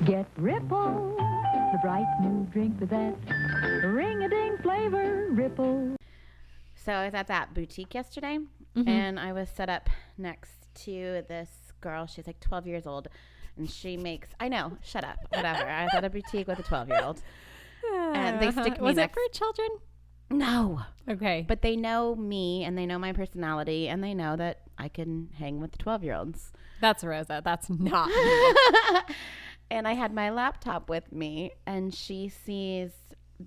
Get Ripple, the bright new drink with that ring-a-ding flavor, Ripple. So I was at that boutique yesterday, and I was set up next to this girl. She's like 12 years old, and she makes, I know, shut up, whatever. I was at a boutique with a 12-year-old, and they stick me Was next. it for children? No. Okay. But they know me, and they know my personality, and they know that I can hang with the 12-year-olds. That's Rosa. That's not me. And I had my laptop with me, and she sees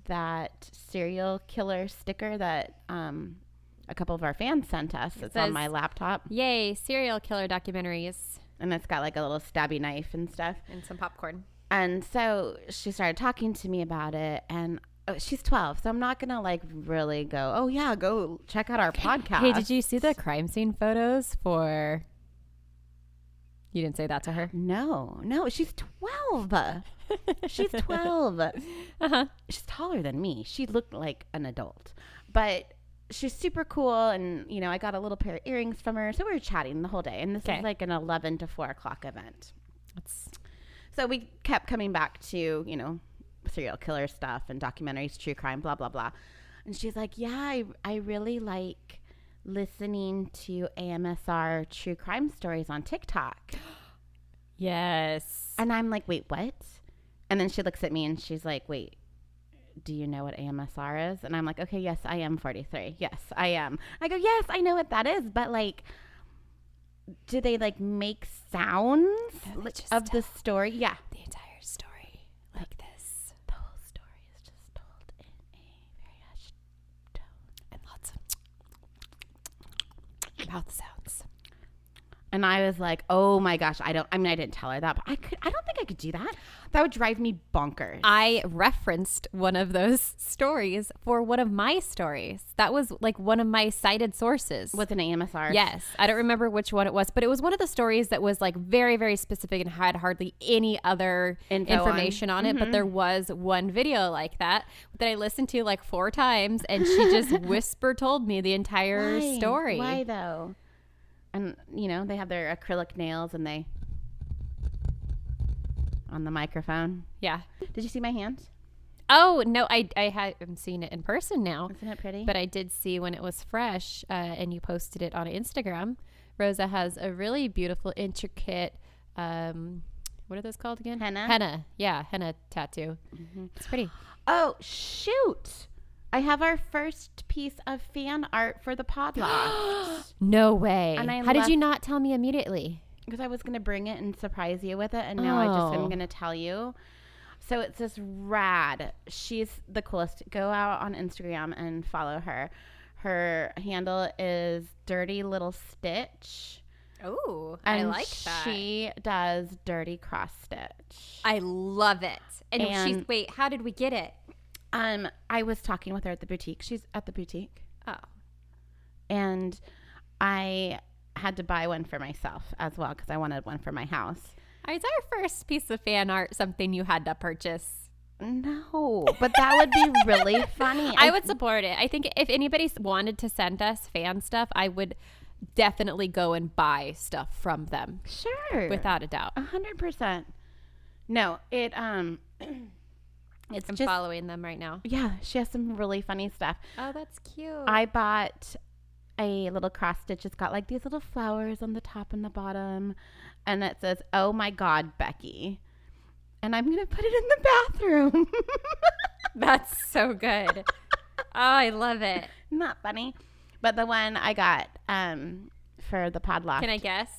that serial killer sticker that a couple of our fans sent us. It's on my laptop. Yay, serial killer documentaries. And it's got like a little stabby knife and stuff. And some popcorn. And so she started talking to me about it, and she's 12, so I'm not going to like really go, oh yeah, go check out our podcast. Hey, did you see the crime scene photos for... You didn't say that to her? No, she's 12. She's 12. Uh-huh. She's taller than me. She looked like an adult, but she's super cool. And, you know, I got a little pair of earrings from her. So we were chatting the whole day. And this is like an 11 to 4 o'clock event. So we kept coming back to, you know, serial killer stuff and documentaries, true crime, blah, blah, blah. And she's like, yeah, I really like listening to AMSR true crime stories on TikTok. Yes. And I'm like, wait, what? And then she looks at me and she's like, wait, do you know what AMSR is? And I'm like, okay, yes, I am 43. Yes, I am. I go, yes, I know what that is. But like, do they like make sounds of the story? Yeah. The entire story like this. The whole story is just told in a very hushed tone. And lots of mouth sounds. And I was like, oh my gosh, I didn't tell her that, but I don't think I could do that. That would drive me bonkers. I referenced one of those stories for one of my stories. That was like one of my cited sources. With an AMSR? Yes. I don't remember which one it was, but it was one of the stories that was like very, very specific and had hardly any other information on it. But there was one video like that I listened to like 4 times, and she just whisper told me the entire story. Why though? And, you know, they have their acrylic nails and they... on the microphone. Yeah. Did you see my hands? Oh, no, I haven't seen it in person now. Isn't it pretty? But I did see when it was fresh, and you posted it on Instagram. Rosa has a really beautiful, intricate, what are those called again? Henna. Henna. Yeah, henna tattoo. It's pretty. Oh, shoot. I have our first piece of fan art for the Podloft. No way. And How did you not tell me immediately? Because I was going to bring it and surprise you with it, and now I just am going to tell you. So it's this rad. She's the coolest. Go out on Instagram and follow her. Her handle is Dirty Little Stitch. Oh, And I like that. She does dirty cross stitch. I love it. And wait, how did we get it? I was talking with her at the boutique. She's at the boutique. Oh. And I had to buy one for myself as well because I wanted one for my house. Is our first piece of fan art something you had to purchase? No, but that would be really funny. I would support it. I think if anybody wanted to send us fan stuff, I would definitely go and buy stuff from them. Sure. Without a doubt. 100%. No, it's I'm just following them right now. Yeah, she has some really funny stuff. Oh, that's cute. I bought a little cross stitch. It's got like these little flowers on the top and the bottom. And it says, "Oh my God, Becky." And I'm going to put it in the bathroom. That's so good. Oh, I love it. Isn't that funny? But the one I got for the Podloft. Can I guess?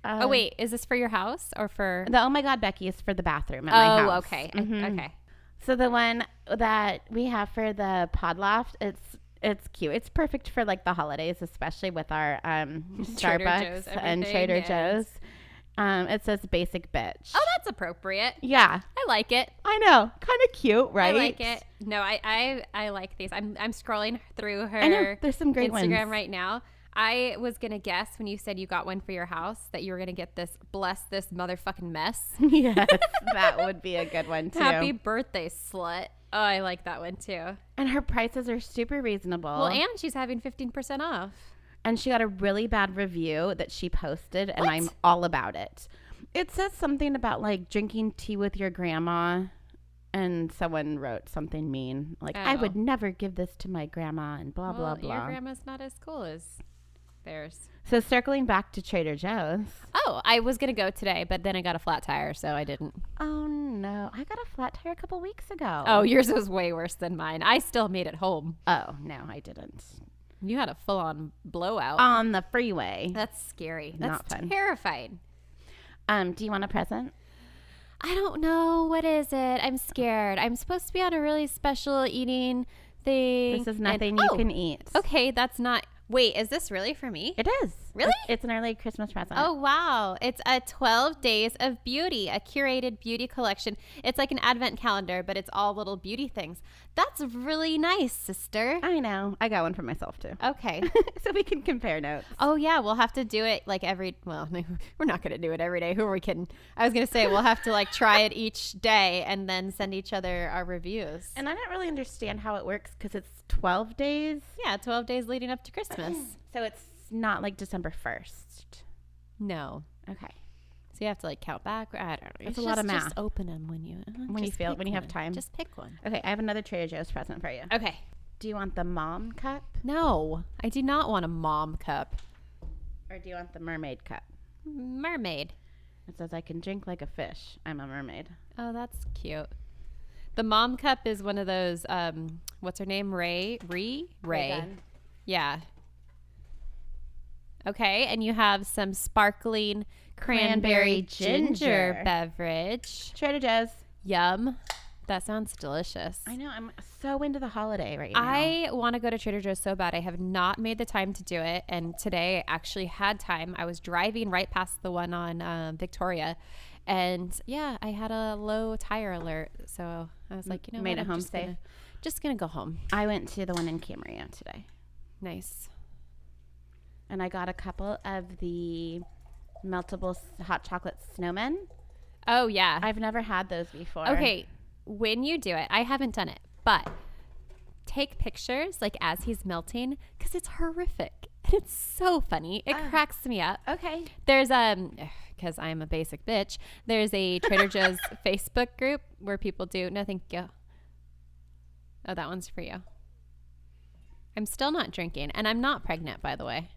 Oh, wait. Is this for your house or for... The "Oh my God, Becky" is for the bathroom at my house. Oh, okay. Mm-hmm. Okay. So the one that we have for the Podloft, it's cute. It's perfect for like the holidays, especially with our Starbucks and Trader Joe's. It says "Basic Bitch." Oh, that's appropriate. Yeah, I like it. I know, kind of cute, right? I like it. No, I like these. I'm scrolling through her. I know, there's some great Instagram ones right now. I was gonna guess when you said you got one for your house that you were gonna get this "Bless This Motherfucking Mess." Yes, that would be a good one too. Happy birthday, slut. Oh, I like that one too. And her prices are super reasonable. Well, and she's having 15% off. And she got a really bad review that she posted, and I'm all about it. It says something about like drinking tea with your grandma, and someone wrote something mean. Like, I would never give this to my grandma and blah, blah, blah. Your grandma's not as cool as theirs. So circling back to Trader Joe's. Oh, I was going to go today, but then I got a flat tire, so I didn't. Oh, no. I got a flat tire a couple weeks ago. Oh, yours was way worse than mine. I still made it home. Oh, no, I didn't. You had a full-on blowout. On the freeway. That's scary. That's not fun. Terrifying. Do you want a present? I don't know. What is it? I'm scared. I'm supposed to be on a really special eating thing. This is nothing you can eat. Okay, that's not... Wait, is this really for me? It is. Really? It's an early Christmas present. Oh, wow. It's a 12 Days of Beauty, a curated beauty collection. It's like an advent calendar, but it's all little beauty things. That's really nice, sister. I know. I got one for myself, too. Okay. So we can compare notes. Oh, yeah. We'll have to do it like well, we're not going to do it every day. Who are we kidding? I was going to say we'll have to like try it each day and then send each other our reviews. And I don't really understand how it works because it's 12 days. Yeah, 12 days leading up to Christmas. So it's not like December 1st. No. Okay. So you have to like count back. I don't know. That's a lot of math. Just open them when you have time. Just pick one. Okay, I have another Trader Joe's present for you. Okay. Do you want the mom cup? No, I do not want a mom cup. Or do you want the mermaid cup? Mermaid. It says I can drink like a fish. I'm a mermaid. Oh, that's cute. The mom cup is one of those, what's her name? Ray. Yeah. Okay, and you have some sparkling cranberry ginger beverage. Trader Joe's. Yum. That sounds delicious. I know. I'm so into the holiday right now. I want to go to Trader Joe's so bad. I have not made the time to do it. And today I actually had time. I was driving right past the one on Victoria. And yeah, I had a low tire alert. So I was like, you know, made it home safe. Just going to go home. I went to the one in Camarillo today. Nice. And I got a couple of the meltable hot chocolate snowmen. Oh, yeah. I've never had those before. Okay. When you do it, I haven't done it, but take pictures like as he's melting because it's horrific. And it's so funny. It cracks me up. Okay. There's because I'm a basic bitch, there's a Trader Joe's Facebook group where people do, no, thank you. Oh, that one's for you. I'm still not drinking, and I'm not pregnant, by the way.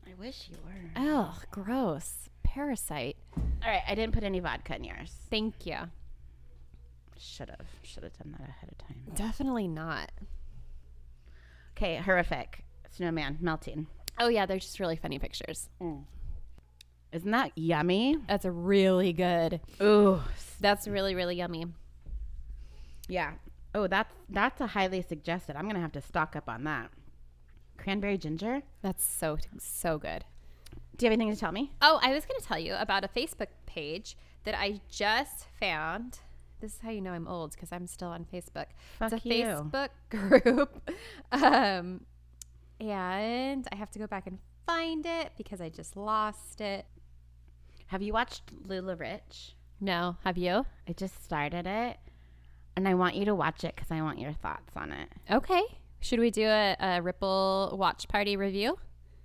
I wish you were. Oh, gross. Parasite. All right, I didn't put any vodka in yours. Thank you. Should have done that ahead of time. Definitely not. Okay, horrific. Snowman melting. Oh, yeah, they're just really funny pictures. Isn't that yummy? That's really good. Ooh. That's really, really yummy. Yeah. Oh, that's a highly suggested. I'm going to have to stock up on that. Cranberry ginger? That's so good. Do you have anything to tell me? Oh, I was going to tell you about a Facebook page that I just found. This is how you know I'm old, because I'm still on Facebook. Fuck it's a you. Facebook group. And I have to go back and find it because I just lost it. Have you watched Lula Rich? No. Have you? I just started it, and I want you to watch it because I want your thoughts on it. Okay. Should we do a Ripple watch party review?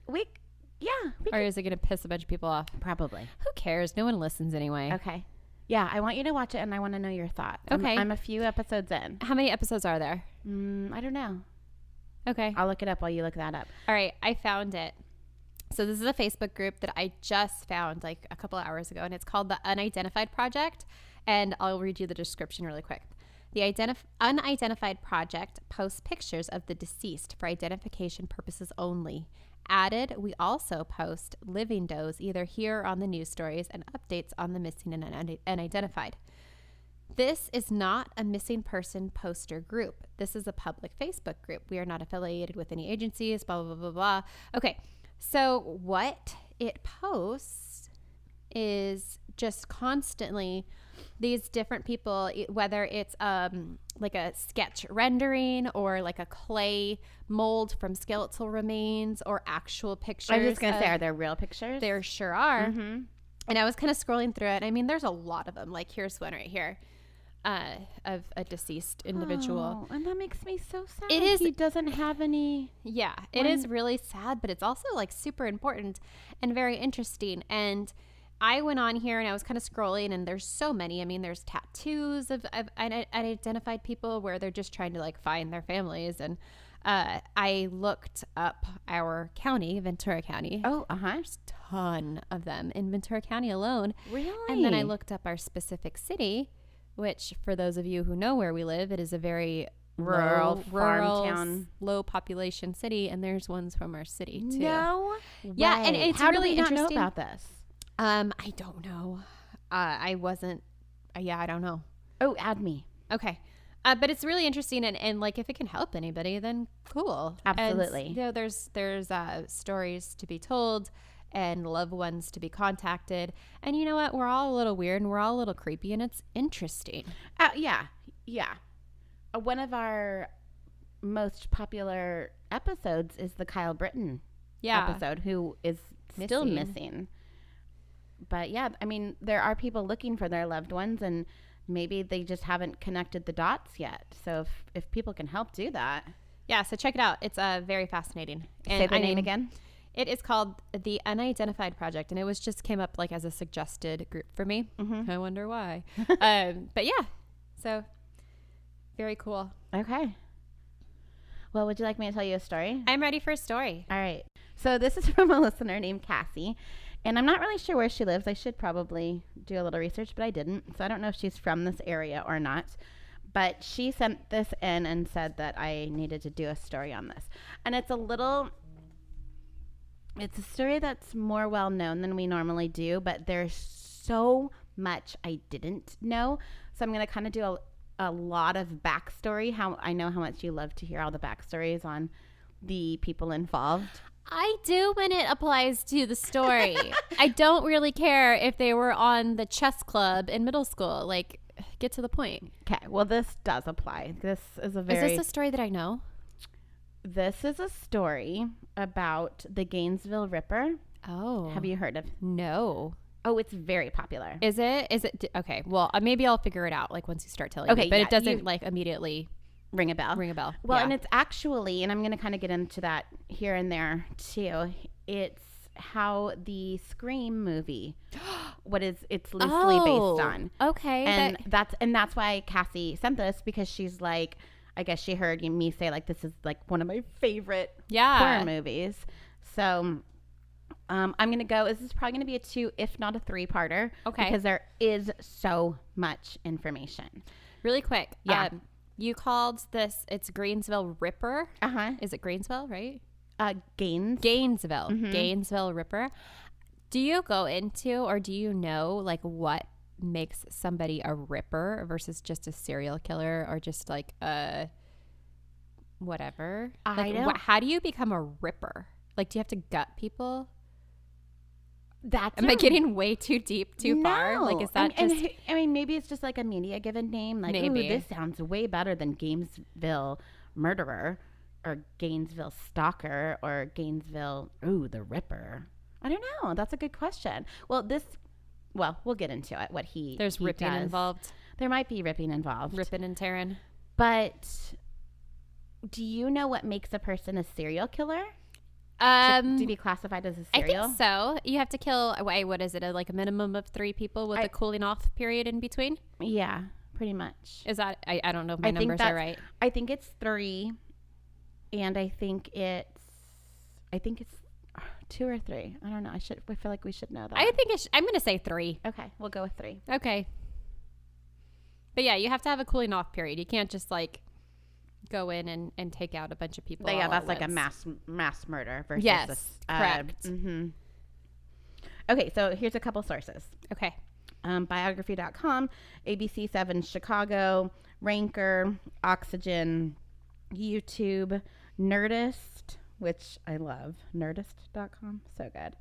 Or is it going to piss a bunch of people off? Probably. Who cares? No one listens anyway. Okay. Yeah, I want you to watch it, and I want to know your thoughts. Okay. I'm a few episodes in. How many episodes are there? I don't know. Okay. I'll look it up while you look that up. All right. I found it. So this is a Facebook group that I just found like a couple of hours ago, and it's called the Unidentified Project. And I'll read you the description really quick. The Unidentified Project posts pictures of the deceased for identification purposes only. Added, we also post living does either here or on the news stories and updates on the missing and unidentified. This is not a missing person poster group. This is a public Facebook group. We are not affiliated with any agencies, blah, blah, blah, blah, blah. Okay, so what it posts is just constantly these different people, whether it's like a sketch rendering or like a clay mold from skeletal remains or actual pictures. I was just going to say, are there real pictures? There sure are. Mm-hmm. And I was kind of scrolling through it. I mean, there's a lot of them. Like here's one right here of a deceased individual. Oh, and that makes me so sad. It is. He doesn't have any. Yeah, it is really sad, but it's also like super important and very interesting. And I went on here and I was kind of scrolling, and there's so many. I mean, there's tattoos of unidentified people where they're just trying to like find their families. And I looked up our county, Ventura County. Oh, There's a ton of them in Ventura County alone. Really? And then I looked up our specific city, which for those of you who know where we live, it is a very rural farm town, low population city, and there's ones from our city too. No, yeah, and it's how really do we not know interesting about this? I don't know. I wasn't. I don't know. Oh, add me. Okay, but it's really interesting, and like if it can help anybody, then cool. Absolutely. And, you know, there's stories to be told, and loved ones to be contacted, and you know what? We're all a little weird, and we're all a little creepy, and it's interesting. Yeah. One of our most popular episodes is the Kyle Britton episode, who is still missing. But yeah, I mean, there are people looking for their loved ones, and maybe they just haven't connected the dots yet. So if people can help do that. Yeah, so check it out. It's very fascinating. And say the name again. It is called The Unidentified Project, and it just came up like as a suggested group for me. I wonder why. But yeah, so very cool. Okay. Well, would you like me to tell you a story? I'm ready for a story. All right. So this is from a listener named Cassie, and I'm not really sure where she lives. I should probably do a little research, but I didn't. So I don't know if she's from this area or not. But she sent this in and said that I needed to do a story on this. And it's a story that's more well known than we normally do, but there's so much I didn't know. So I'm going to kind of do a lot of backstory. I know how much you love to hear all the backstories on the people involved. I do when it applies to the story. I don't really care if they were on the chess club in middle school. Like, get to the point. Okay, well, this does apply. Is this a story that I know? This is a story about the Gainesville Ripper. Oh. Have you heard of? No. Oh, it's very popular. Is it? Okay. Well, maybe I'll figure it out like once you start telling me. But it doesn't like immediately ring a bell. Well, and it's actually, and I'm going to kind of get into that here and there too. It's how the Scream movie, it's loosely based on. Okay. And that's why Cassie sent this, because she's like, I guess she heard me say like, this is like one of my favorite horror movies. So I'm going to go, this is probably going to be a 2, if not a 3-parter. Okay. Because there is so much information. Really quick. Yeah. You called this, it's Gainesville Ripper. Is it Gainesville, right? Gainesville. Mm-hmm. Gainesville Ripper. Do you go into, or do you know like what makes somebody a ripper versus just a serial killer, or just like a whatever? How do you become a ripper? Like, do you have to gut people? Am I getting way too deep, too far? Like, is that I mean, maybe it's just like a media given name. Like, maybe this sounds way better than Gainesville Murderer, or Gainesville Stalker, or Gainesville, the Ripper. I don't know. That's a good question. Well, we'll get into it. There's ripping involved. There might be ripping involved. Ripping and tearing. But do you know what makes a person a serial killer? To be classified as a serial? I think so. You have to kill, what is it, like a minimum of 3 people with a cooling off period in between? Yeah, pretty much. Is that, I don't know if my numbers are right. I think it's 3, and I think it's 2 or 3. I don't know. I feel like we should know that. I think I'm going to say 3. Okay, we'll go with 3. Okay. But yeah, you have to have a cooling off period. You can't just like go in and take out a bunch of people. Yeah, that's like a mass murder versus correct. Okay, so here's a couple sources. Okay. Biography.com, ABC7 Chicago, Ranker, Oxygen, YouTube, Nerdist, which I love, nerdist.com, so good.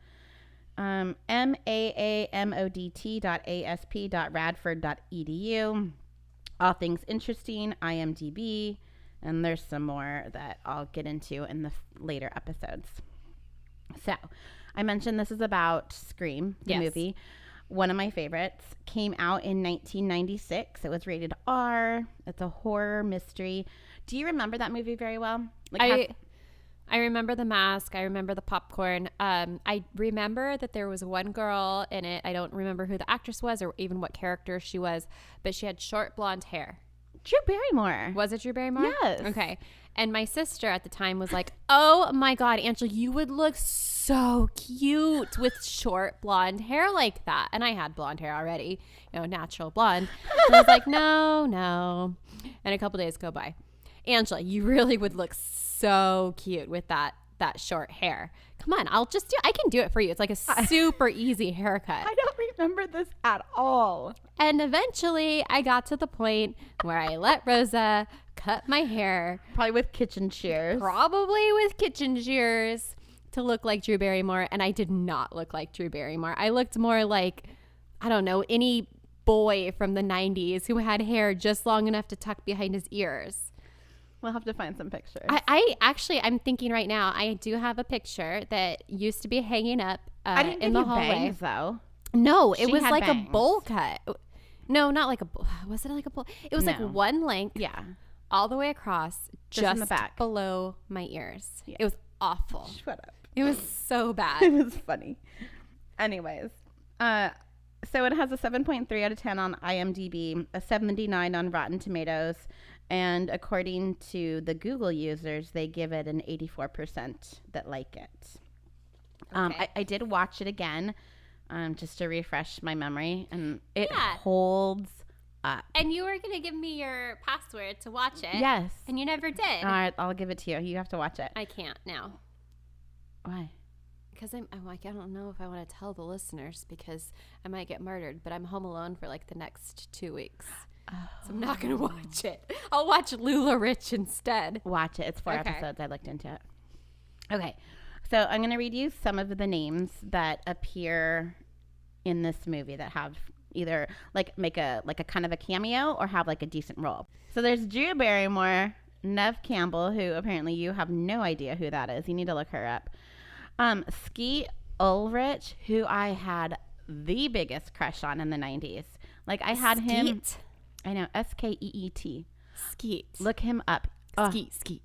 maamodt.asp.radford.edu, All Things Interesting, IMDb, and there's some more that I'll get into in the later episodes. So, I mentioned this is about Scream, the movie. One of my favorites. Came out in 1996. It was rated R. It's a horror mystery. Do you remember that movie very well? I remember the mask. I remember the popcorn. I remember that there was one girl in it. I don't remember who the actress was or even what character she was, but she had short blonde hair. Drew Barrymore. Was it Drew Barrymore? Yes. Okay. And my sister at the time was like, oh my God, Angela, you would look so cute with short blonde hair like that. And I had blonde hair already, natural blonde. And I was like, no. And a couple days go by. Angela, you really would look so cute with that short hair. Come on, I can do it for you. It's like a super easy haircut. I don't remember this at all. And eventually I got to the point where I let Rosa cut my hair. Probably with kitchen shears. To look like Drew Barrymore. And I did not look like Drew Barrymore. I looked more like, I don't know, any boy from the 90s who had hair just long enough to tuck behind his ears. We'll have to find some pictures. I'm thinking right now, I do have a picture that used to be hanging up in the hallway. Bangs, though. No, it was like bangs. a bowl cut. No, not like a bowl. Was it like a bowl? It was like one length. Yeah. All the way across, just in the back. below my ears. Yeah. It was awful. Shut up. It was so bad. It was funny. Anyways, so it has a 7.3 out of 10 on IMDb, a 79 on Rotten Tomatoes, and according to the Google users, they give it an 84% that like it. Okay. I did watch it again just to refresh my memory, and it holds up. And you were going to give me your password to watch it. Yes. And you never did. All right, I'll give it to you. You have to watch it. I can't now. Why? Because I'm like, I don't know if I want to tell the listeners because I might get murdered, but I'm home alone for like the next 2 weeks. Oh. So I'm not going to watch it. I'll watch Lula Rich instead. Watch it. It's 4 episodes. I looked into it. Okay. So I'm going to read you some of the names that appear in this movie that have either like make a kind of a cameo or have like a decent role. So there's Drew Barrymore, Neve Campbell, who apparently you have no idea who that is. You need to look her up. Skeet Ulrich, who I had the biggest crush on in the 90s. Like I had him. I know, Skeet. Skeet. Look him up. Skeet.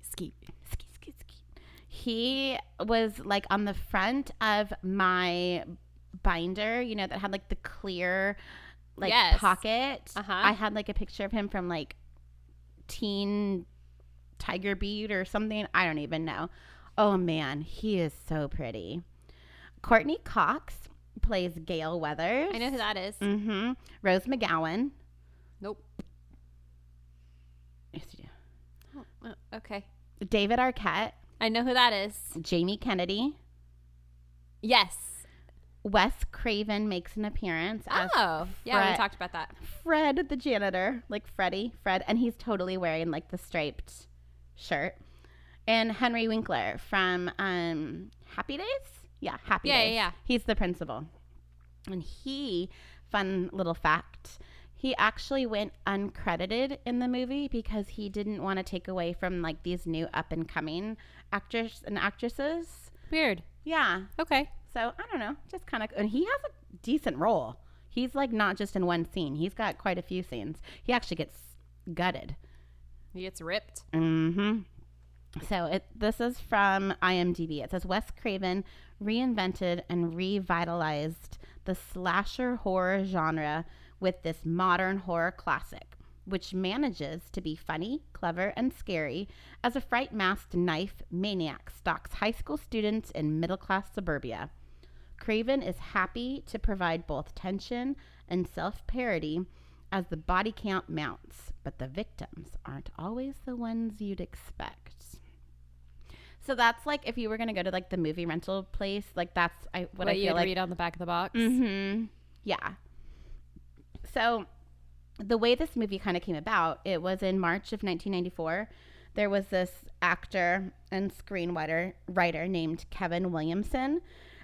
He was like on the front of my binder, that had like the clear pocket. I had like a picture of him from like Teen Tiger Beat or something. I don't even know. Oh man, he is so pretty. Courtney Cox plays Gail Weathers. I know who that is. Mm-hmm. Rose McGowan. Nope. Yes, you do. Oh, okay. David Arquette. I know who that is. Jamie Kennedy. Yes. Wes Craven makes an appearance. Oh, yeah, we talked about that. Fred, the janitor, like Fred, and he's totally wearing like the striped shirt. And Henry Winkler from Happy Days? Yeah, Happy Days. Yeah. He's the principal. And fun little fact, he actually went uncredited in the movie because he didn't want to take away from like these new up and coming actors and actresses. Weird. Yeah. Okay. So I don't know, just kind of, and he has a decent role. He's like not just in one scene. He's got quite a few scenes. He actually gets gutted. He gets ripped. Mm-hmm. So this is from IMDb. It says Wes Craven reinvented and revitalized the slasher horror genre with this modern horror classic, which manages to be funny, clever, and scary as a fright-masked knife maniac stalks high school students in middle-class suburbia. Craven is happy to provide both tension and self-parody as the body count mounts, but the victims aren't always the ones you'd expect. So that's like if you were going to go to like the movie rental place, like that's what I feel you'd like. Read on the back of the box. Mm-hmm. Yeah. So the way this movie kind of came about, it was in March of 1994. There was this actor and screenwriter named Kevin Williamson,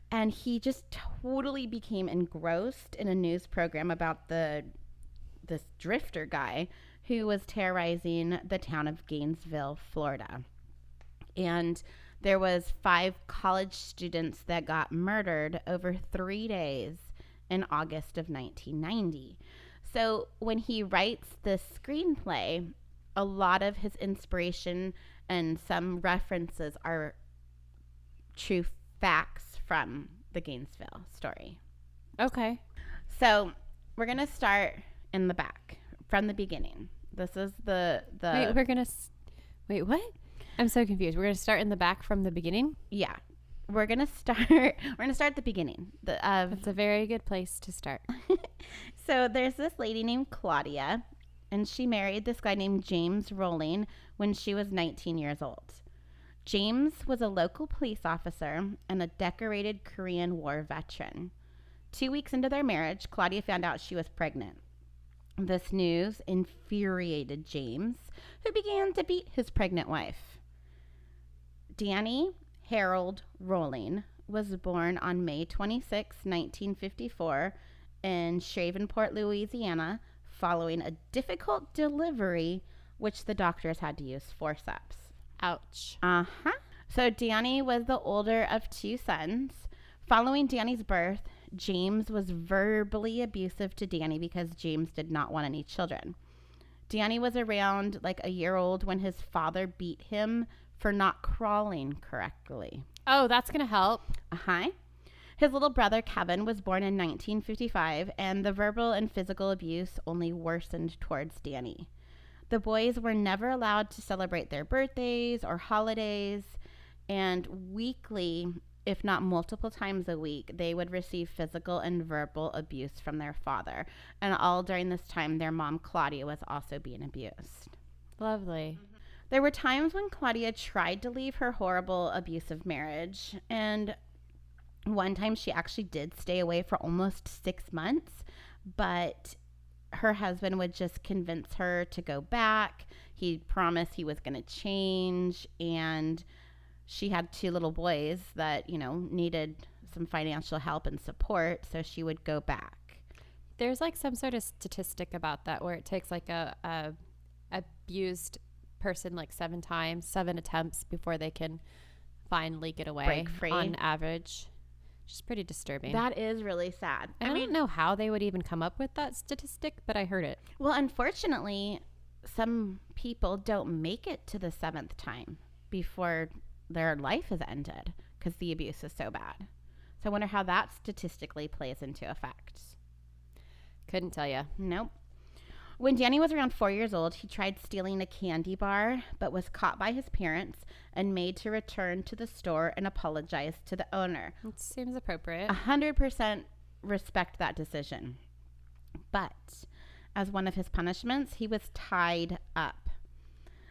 and he just totally became engrossed in a news program about this drifter guy who was terrorizing the town of Gainesville, Florida. And there was 5 college students that got murdered over 3 days in August of 1990. So when he writes this screenplay, a lot of his inspiration and some references are true facts from the Gainesville story. Okay. So we're going to start in the back from the beginning. This is the Wait, what? I'm so confused. We're going to start in the back from the beginning? Yeah. We're going to start at the beginning. That's a very good place to start. So there's this lady named Claudia, and she married this guy named James Rolling when she was 19 years old. James was a local police officer and a decorated Korean War veteran. 2 weeks into their marriage, Claudia found out she was pregnant. This news infuriated James, who began to beat his pregnant wife. Danny Harold Rolling was born on May 26, 1954, in Shreveport, Louisiana, following a difficult delivery, which the doctors had to use forceps. Ouch. So Danny was the older of two sons. Following Danny's birth, James was verbally abusive to Danny because James did not want any children. Danny was around like a year old when his father beat him for not crawling correctly. Oh, that's going to help. His little brother, Kevin, was born in 1955, and the verbal and physical abuse only worsened towards Danny. The boys were never allowed to celebrate their birthdays or holidays, and weekly, if not multiple times a week, they would receive physical and verbal abuse from their father. And all during this time, their mom, Claudia, was also being abused. Lovely. There were times when Claudia tried to leave her horrible, abusive marriage, and one time she actually did stay away for almost 6 months, but her husband would just convince her to go back. He promised he was going to change, and she had 2 little boys that, needed some financial help and support, so she would go back. There's like some sort of statistic about that where it takes like a abused person like 7 attempts before they can finally get away. Break free. On average. Which is pretty disturbing. That is really sad. I don't know how they would even come up with that statistic, but I heard it. Well, unfortunately, some people don't make it to the 7th time before their life has ended because the abuse is so bad. So I wonder how that statistically plays into effect. Couldn't tell you. Nope. When Danny was around 4 years old, he tried stealing a candy bar, but was caught by his parents and made to return to the store and apologize to the owner. It seems appropriate. 100% respect that decision. But as one of his punishments, he was tied up.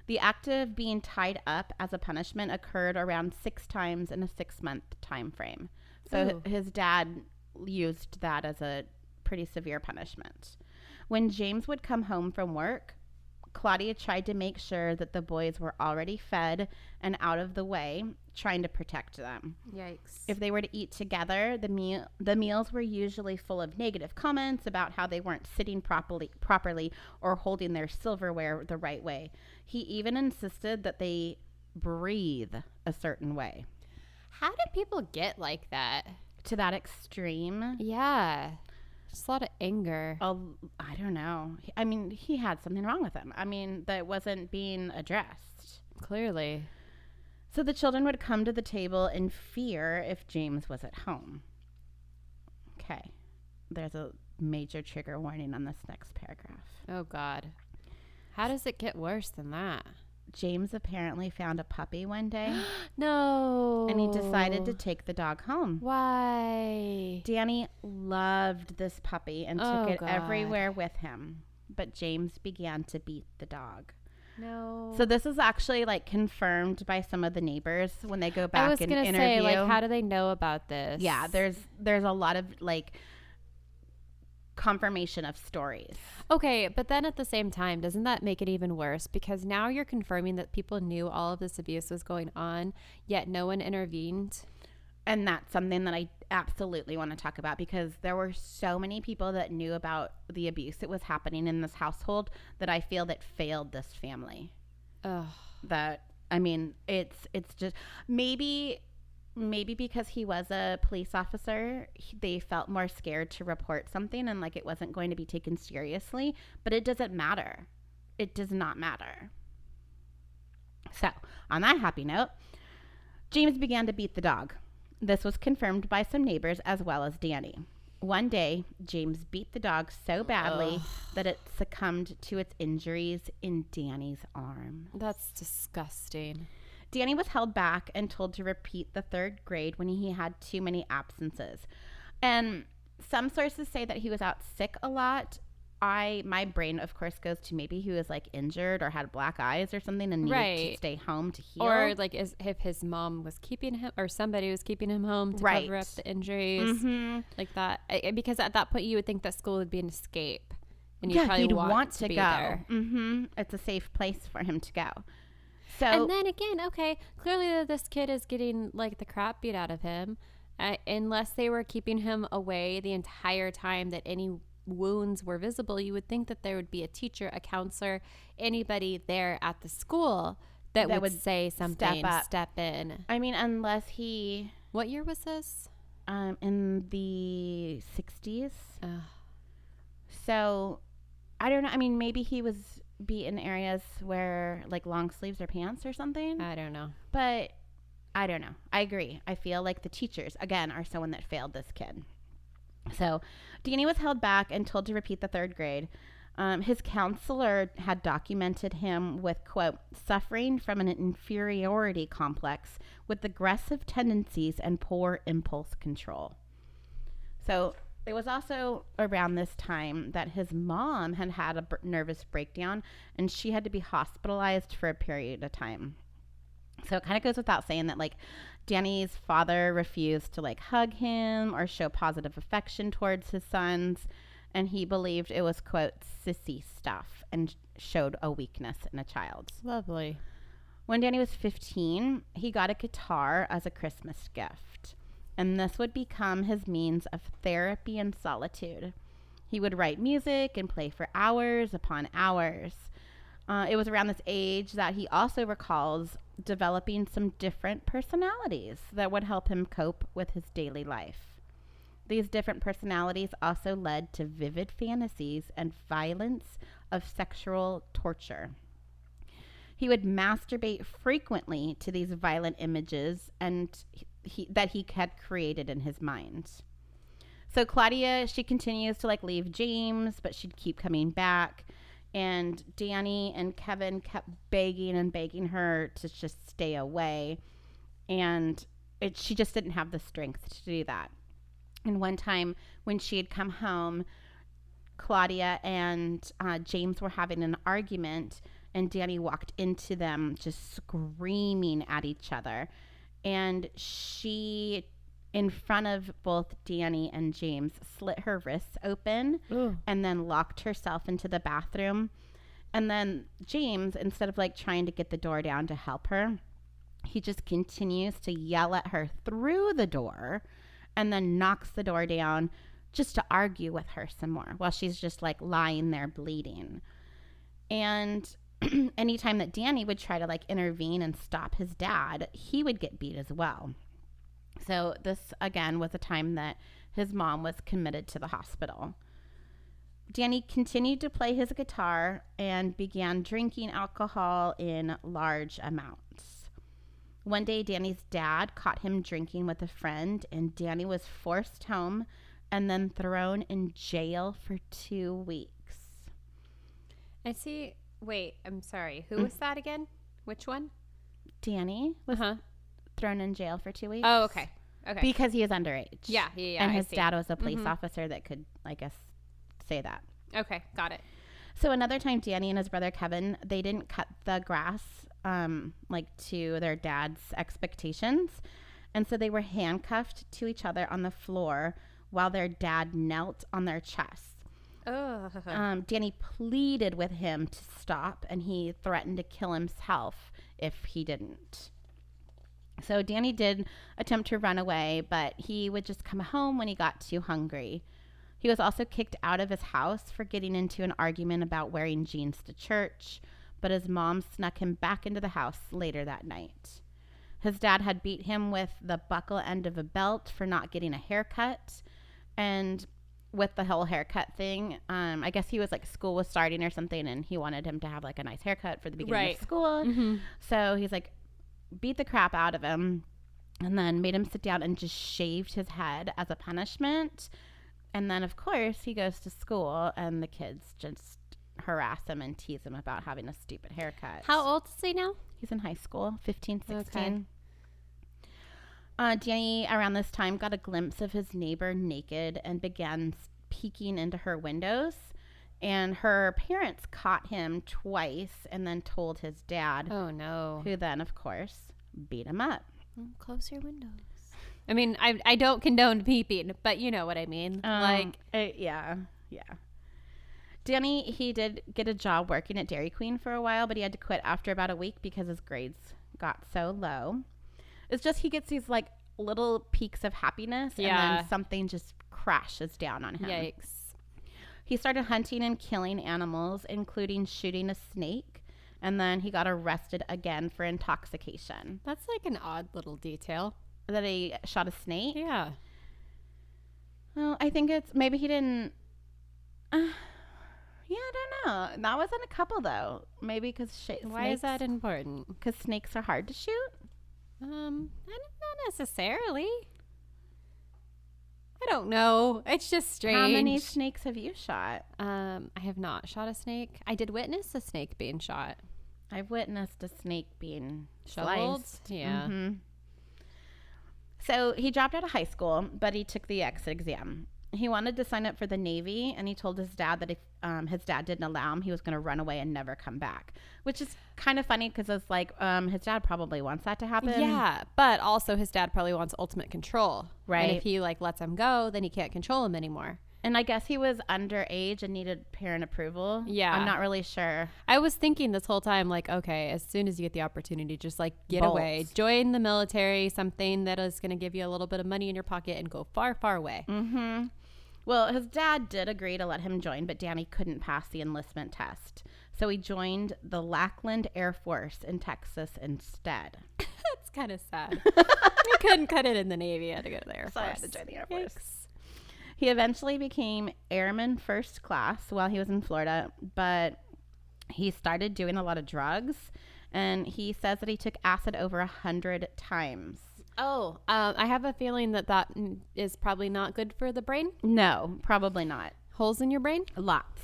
The act of being tied up as a punishment occurred around 6 times in a 6-month time frame. So his dad used that as a pretty severe punishment. When James would come home from work, Claudia tried to make sure that the boys were already fed and out of the way, trying to protect them. Yikes. If they were to eat together, the meals were usually full of negative comments about how they weren't sitting properly or holding their silverware the right way. He even insisted that they breathe a certain way. How do people get like that? To that extreme? Yeah. Just a lot of anger. Oh, I don't know. I mean, he had something wrong with him. I mean, that wasn't being addressed. Clearly. So the children would come to the table in fear if James was at home. Okay. There's a major trigger warning on this next paragraph. Oh, God. How does it get worse than that? James apparently found a puppy one day. No. And he decided to take the dog home. Why? Danny loved this puppy and took it everywhere with him. But James began to beat the dog. No. So this is actually like confirmed by some of the neighbors when they go back and interview. I was going to say, like, how do they know about this? Yeah, there's a lot of like confirmation of stories. Okay, but then at the same time, doesn't that make it even worse? Because now you're confirming that people knew all of this abuse was going on, yet no one intervened. And that's something that I absolutely want to talk about, because there were so many people that knew about the abuse that was happening in this household that I feel that failed this family. Ugh. That, I mean, it's just maybe because he was a police officer, they felt more scared to report something and like it wasn't going to be taken seriously, but it doesn't matter. It does not matter. So on that happy note, James began to beat the dog. This was confirmed by some neighbors as well as Danny. One day, James beat the dog so badly that it succumbed to its injuries in Danny's arm. That's disgusting. Danny was held back and told to repeat the 3rd grade when he had too many absences. And some sources say that he was out sick a lot. My brain, of course, goes to maybe he was like injured or had black eyes or something and needed to stay home to heal. Or like if his mom was keeping him or somebody was keeping him home to cover up the injuries like that. Because at that point you would think that school would be an escape. And you'd probably want to be go there. It's a safe place for him to go. So, and then again, okay, clearly this kid is getting like the crap beat out of him. Unless they were keeping him away the entire time that any wounds were visible, you would think that there would be a teacher, a counselor, anybody there at the school that would say something, step in. I mean, unless he... What year was this? In the 60s. So, I don't know. I mean, maybe he was beat in areas where, like, long sleeves or pants or something. I don't know. But, I don't know. I agree. I feel like the teachers, again, are someone that failed this kid. So, Danny was held back and told to repeat the 3rd grade. His counselor had documented him with, quote, suffering from an inferiority complex with aggressive tendencies and poor impulse control. So, it was also around this time that his mom had a nervous breakdown and she had to be hospitalized for a period of time. So it kind of goes without saying that, like, Danny's father refused to, like, hug him or show positive affection towards his sons. And he believed it was, quote, sissy stuff and showed a weakness in a child. Lovely. When Danny was 15, he got a guitar as a Christmas gift. And this would become his means of therapy and solitude. He would write music and play for hours upon hours. It was around this age that he also recalls developing some different personalities that would help him cope with his daily life. These different personalities also led to vivid fantasies and violence of sexual torture. He would masturbate frequently to these violent images and that he had created in his mind. So Claudia, she continues to, like, leave James, but she'd keep coming back. And Danny and Kevin kept begging and begging her to just stay away. And she just didn't have the strength to do that. And one time when she had come home, Claudia and James were having an argument. And Danny walked into them just screaming at each other. And she, in front of both Danny and James, slit her wrists open and then locked herself into the bathroom. And then James, instead of, like, trying to get the door down to help her, he just continues to yell at her through the door and then knocks the door down just to argue with her some more while she's just, like, lying there bleeding. And anytime that Danny would try to, like, intervene and stop his dad, he would get beat as well. So this, again, was a time that his mom was committed to the hospital. Danny continued to play his guitar and began drinking alcohol in large amounts. One day, Danny's dad caught him drinking with a friend, and Danny was forced home and then thrown in jail for 2 weeks. I see. Wait, I'm sorry. Who was that again? Which one? Danny was thrown in jail for 2 weeks. Oh, okay. Okay. Because he is underage. Yeah. And his dad was a police officer that could, I guess, say that. Okay, got it. So another time, Danny and his brother Kevin, they didn't cut the grass like to their dad's expectations. And so they were handcuffed to each other on the floor while their dad knelt on their chests. Danny pleaded with him to stop, and he threatened to kill himself if he didn't. So Danny did attempt to run away, but he would just come home when he got too hungry. He was also kicked out of his house for getting into an argument about wearing jeans to church, but his mom snuck him back into the house later that night. His dad had beat him with the buckle end of a belt for not getting a haircut, and with the whole haircut thing, I guess he was like, school was starting or something, and he wanted him to have like a nice haircut for the beginning of school. So he's like, beat the crap out of him. and then made him sit down and just shaved his head as a punishment. And then, of course, he goes to school, and the kids just harass him and tease him about having a stupid haircut. How old is he now? He's in high school, 15, 16. Okay. Danny, around this time, got a glimpse of his neighbor naked and began peeking into her windows. And her parents caught him twice and then told his dad. Oh, no. Who then, of course, beat him up. Close your windows. I mean, I don't condone peeping, but you know what I mean. Yeah. Danny, he did get a job working at Dairy Queen for a while, but he had to quit after about a week because his grades got so low. It's just he gets these like little peaks of happiness, and then something just crashes down on him. Yikes. He started hunting and killing animals, including shooting a snake, and then he got arrested again for intoxication. That's like an odd little detail. That he shot a snake? Yeah. Well, I think it's maybe he didn't. Yeah, I don't know. That wasn't a couple though. Maybe because why is that important? Because snakes are hard to shoot. Not necessarily. I don't know. It's just strange. How many snakes have you shot? I have not shot a snake. I did witness a snake being shot. I've witnessed a snake being shoveled. Sliced. Yeah. Mm-hmm. So he dropped out of high school, but he took the exit exam. He wanted to sign up for the Navy, and he told his dad that if his dad didn't allow him, he was going to run away and never come back, which is kind of funny because it's like his dad probably wants that to happen. Yeah, but also his dad probably wants ultimate control. Right. And if he like lets him go, then he can't control him anymore. And I guess he was underage and needed parent approval. Yeah. I'm not really sure. I was thinking this whole time, like, okay, as soon as you get the opportunity, just like get Bolt. away. Join the military, something that is going to give you a little bit of money in your pocket and go far, far away. Mm-hmm. Well, his dad did agree to let him join, but Danny couldn't pass the enlistment test. So he joined the Lackland Air Force in Texas instead. That's kind of sad. He couldn't cut it in the Navy. He had to go to the Air Force. So I had to join the Air Force. Yikes. He eventually became airman first class while he was in Florida, but he started doing a lot of drugs, and he says that he took acid over 100 times. Oh, I have a feeling that is probably not good for the brain. No, probably not. Holes in your brain? Lots.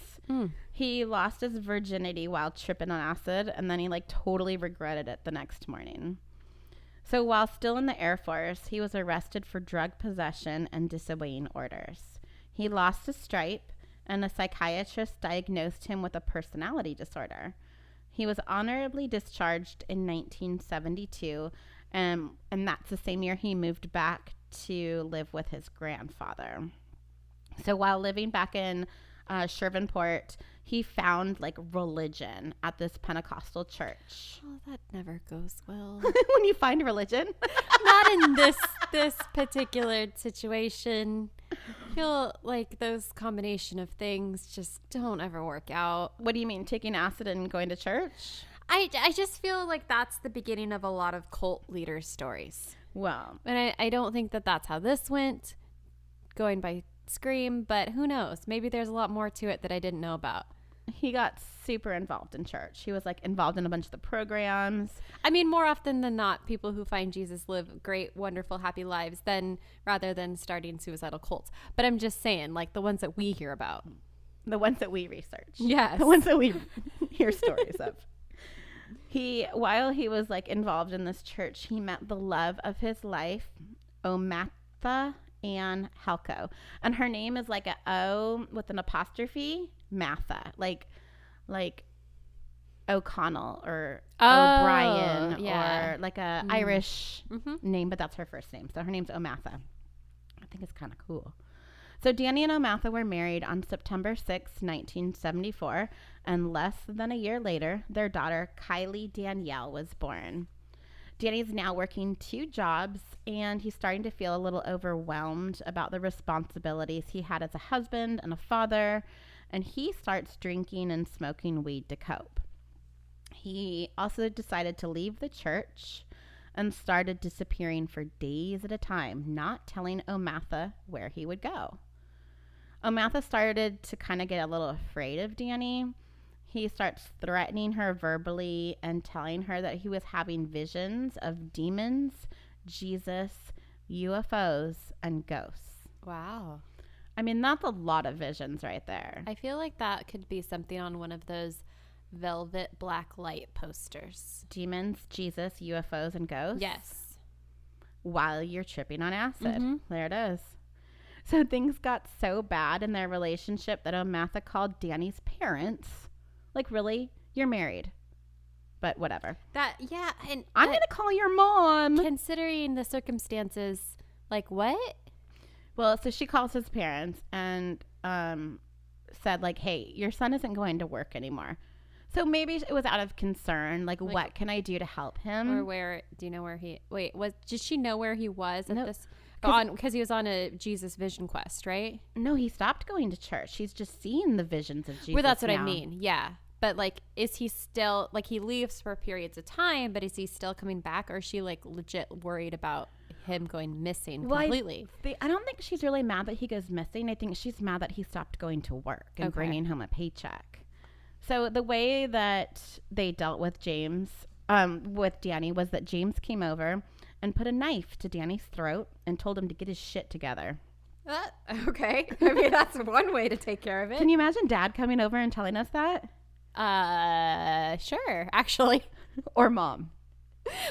He lost his virginity while tripping on acid, and then he like totally regretted it the next morning. So while still in the Air Force, he was arrested for drug possession and disobeying orders. He lost his stripe, and a psychiatrist diagnosed him with a personality disorder. He was honorably discharged in 1972, and that's the same year he moved back to live with his grandfather. So while living back in Shreveport, he found like religion at this Pentecostal church. Oh, that never goes well. When you find religion? Not in this particular situation. I feel like those combination of things just don't ever work out. What do you mean, taking acid and going to church? I just feel like that's the beginning of a lot of cult leader stories. Well, And I don't think that that's how this went, going by Scream, but who knows? Maybe there's a lot more to it that I didn't know about. he got super involved in church. He was like involved in a bunch of the programs. I mean, more often than not, people who find Jesus live great, wonderful, happy lives rather than starting suicidal cults. But I'm just saying, like the ones that we hear about. The ones that we research. Yes. The ones that we hear stories of. While he was like involved in this church, he met the love of his life, Omatha Ann Halko. And her name is like a O with an apostrophe, Matha. Like O'Connell or O'Brien, yeah. or like a Irish name, but that's her first name. So her name's Omatha. I think it's kind of cool. So Danny and Omatha were married on September 6, 1974, and less than a year later, their daughter, Kylie Danielle, was born. Danny's now working 2 jobs, and he's starting to feel a little overwhelmed about the responsibilities he had as a husband and a father, and he starts drinking and smoking weed to cope. He also decided to leave the church and started disappearing for days at a time, not telling Omatha where he would go. Omatha started to kind of get a little afraid of Danny. He starts threatening her verbally and telling her that he was having visions of demons Jesus, UFOs, and ghosts. Wow. I mean, that's a lot of visions right there. I feel like that could be something on one of those velvet black light posters. Demons, Jesus, UFOs, and ghosts? Yes. While you're tripping on acid. There it is. So things got so bad in their relationship that Omatha called Danny's parents. Like, really? You're married. But whatever. And I'm going to call your mom. Considering the circumstances, like, what? Well, so she calls his parents and said, like, hey, your son isn't going to work anymore. So maybe it was out of concern, like what can I do to help him? Or where, do you know where did she know where he was at this? Because he was on a Jesus vision quest, right? No, he stopped going to church. He's just seeing the visions of Jesus. Well, that's what I mean. Yeah. But like, is he still, like, he leaves for periods of time, but is he still coming back? Or is she like legit worried about him going missing completely? I don't think she's really mad that he goes missing. I think she's mad that he stopped going to work and bringing home a paycheck. So the way that they dealt with with Danny, was that James came over and put a knife to Danny's throat and told him to get his shit together. Okay. I mean, that's one way to take care of it. Can you imagine Dad coming over and telling us that? Sure, actually. Or Mom.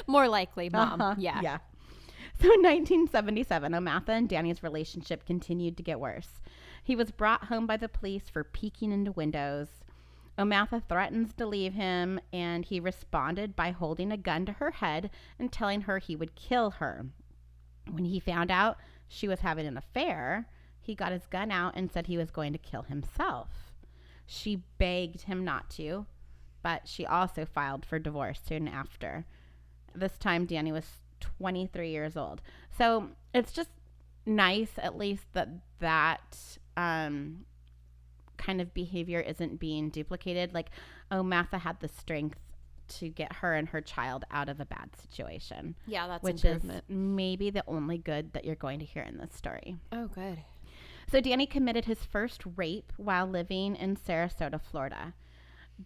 More likely Mom. Yeah. So in 1977, Omatha and Danny's relationship continued to get worse. He was brought home by the police for peeking into windows. Omatha threatens to leave him, and he responded by holding a gun to her head and telling her he would kill her. When he found out she was having an affair, he got his gun out and said he was going to kill himself. She begged him not to, but she also filed for divorce soon after. This time, Danny was 23 years old. So it's just nice, at least, that kind of behavior isn't being duplicated. Like, Omatha had the strength to get her and her child out of a bad situation. Yeah, that's which improvement. Is maybe the only good that you're going to hear in this story. Oh, good. So Danny committed his first rape while living in Sarasota, Florida.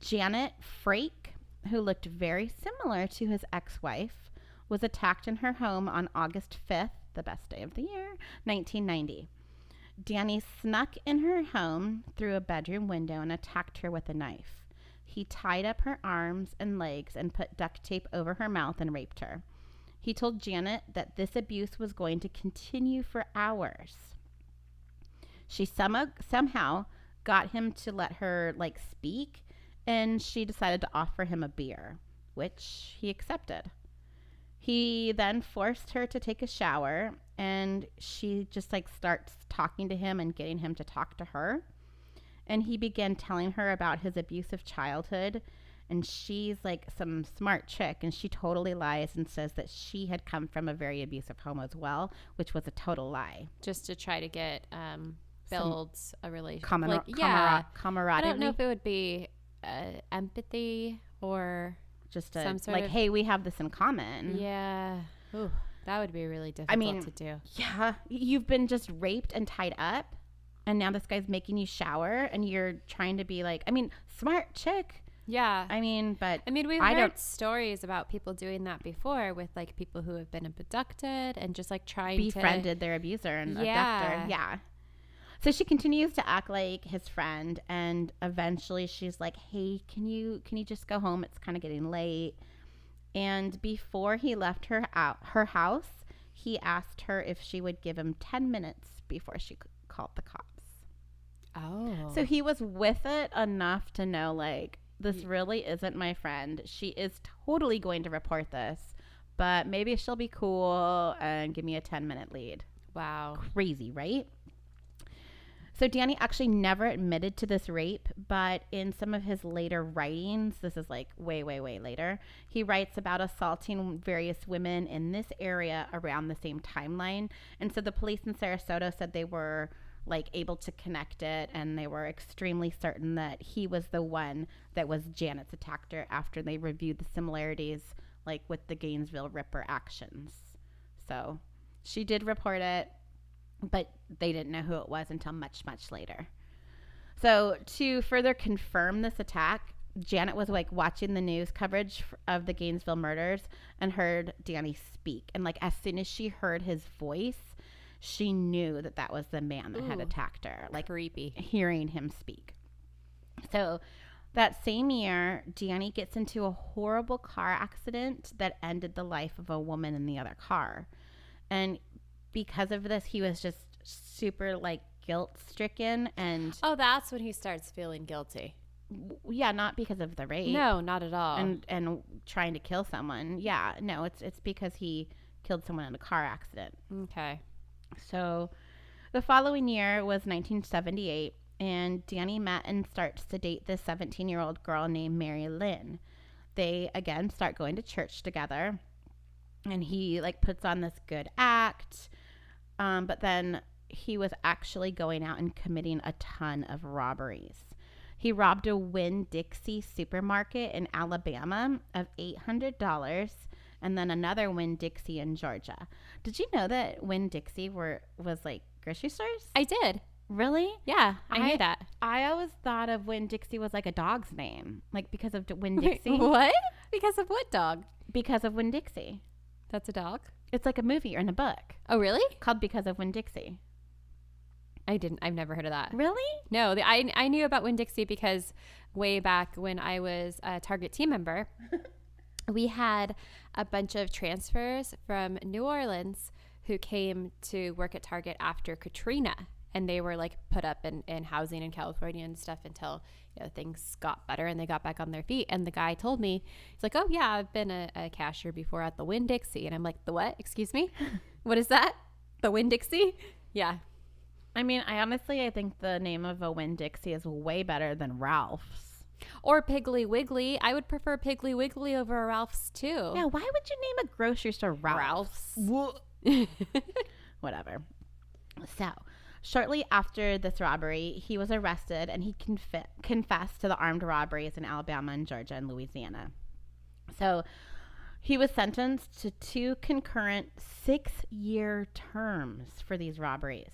Janet Frake, who looked very similar to his ex-wife, was attacked in her home on August 5th, the best day of the year, 1990. Danny snuck in her home through a bedroom window and attacked her with a knife. He tied up her arms and legs and put duct tape over her mouth and raped her. He told Janet that this abuse was going to continue for hours. She somehow got him to let her, like, speak, and she decided to offer him a beer, which he accepted. He then forced her to take a shower, and she just, like, starts talking to him and getting him to talk to her. And he began telling her about his abusive childhood, and she's, like, some smart chick, and she totally lies and says that she had come from a very abusive home as well, which was a total lie. Just to try to get builds a relationship. Camaraderie. I don't know if it would be empathy or just some sort like, of, hey, we have this in common. Yeah. Ooh, that would be really difficult to do. Yeah. You've been just raped and tied up, and now this guy's making you shower, and you're trying to be like, smart chick. Yeah. We've heard stories about people doing that before with, like, people who have been abducted and just, like, befriended their abuser and abductor. Yeah. So she continues to act like his friend, and eventually she's like, hey, can you just go home? It's kind of getting late. And before he left her house, he asked her if she would give him 10 minutes before she called the cops. Oh. So he was with it enough to know, like, this really isn't my friend. She is totally going to report this, but maybe she'll be cool and give me a 10-minute lead. Wow. Crazy, right? So Danny actually never admitted to this rape, but in some of his later writings, this is like way, way, way later, he writes about assaulting various women in this area around the same timeline. And so the police in Sarasota said they were, like, able to connect it, and they were extremely certain that he was the one that was Janet's attacker after they reviewed the similarities, like, with the Gainesville Ripper actions. So she did report it, but they didn't know who it was until much, much later. So to further confirm this attack, Janet was like watching the news coverage of the Gainesville murders and heard Danny speak. And like as soon as she heard his voice, she knew that that was the man that had attacked her. Like creepy. Hearing him speak. So that same year, Danny gets into a horrible car accident that ended the life of a woman in the other car. And because of this, he was just super like guilt stricken. And oh, that's when he starts feeling guilty. Yeah, not because of the rape. No, not at all. And trying to kill someone. Yeah, no, it's because he killed someone in a car accident. Okay. So the following year was 1978, and Danny met and starts to date this 17-year-old girl named Mary Lynn. They, again, start going to church together, and he, like, puts on this good act, but then he was actually going out and committing a ton of robberies. He robbed a Winn-Dixie supermarket in Alabama of $800 and then another Winn-Dixie in Georgia. Did you know that Winn-Dixie was like grocery stores? I did. Really? Yeah, I knew that. I always thought of Winn-Dixie was like a dog's name, like because of Winn-Dixie. What? Because of what dog? Because of Winn-Dixie. That's a dog? It's like a movie or in a book. Oh, really? Called Because of Winn-Dixie. I've never heard of that. Really? No, I knew about Winn-Dixie because way back when I was a Target team member, we had a bunch of transfers from New Orleans who came to work at Target after Katrina. And they were like put up in housing in California and stuff until things got better and they got back on their feet. And the guy told me, he's like, oh yeah, I've been a cashier before at the Winn-Dixie. And I'm like, the what? Excuse me? What is that? The Winn-Dixie? Yeah. I mean, I think the name of a Winn-Dixie is way better than Ralph's. Or Piggly Wiggly. I would prefer Piggly Wiggly over a Ralph's too. Yeah, why would you name a grocery store Ralph's? Whatever. So, shortly after this robbery, he was arrested and he confessed to the armed robberies in Alabama and Georgia and Louisiana. So, he was sentenced to 2 concurrent 6-year terms for these robberies.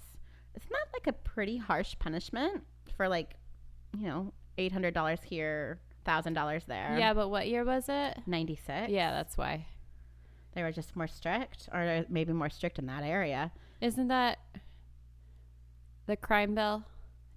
It's not like a pretty harsh punishment for like, $800 here, $1,000 there. Yeah, but what year was it? 96. Yeah, that's why. They were just more strict, or maybe more strict in that area. Isn't that the crime bill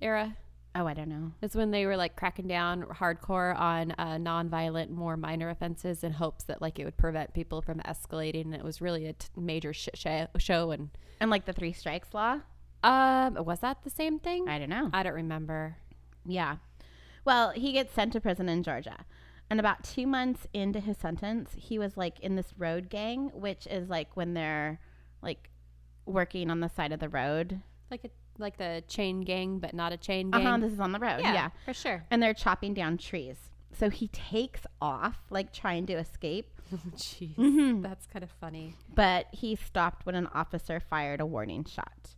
era? Oh, I don't know. It's when they were like cracking down hardcore on non-violent, more minor offenses in hopes that like it would prevent people from escalating. And it was really a major shit show. And like the 3 strikes law? Was that the same thing? I don't know. I don't remember. Yeah. Well, he gets sent to prison in Georgia. And about 2 months into his sentence, he was like in this road gang, which is like when they're like working on the side of the road. Like the chain gang, but not a chain gang. This is on the road. Yeah, for sure. And they're chopping down trees. So he takes off, like trying to escape. Jeez. Mm-hmm. That's kind of funny. But he stopped when an officer fired a warning shot.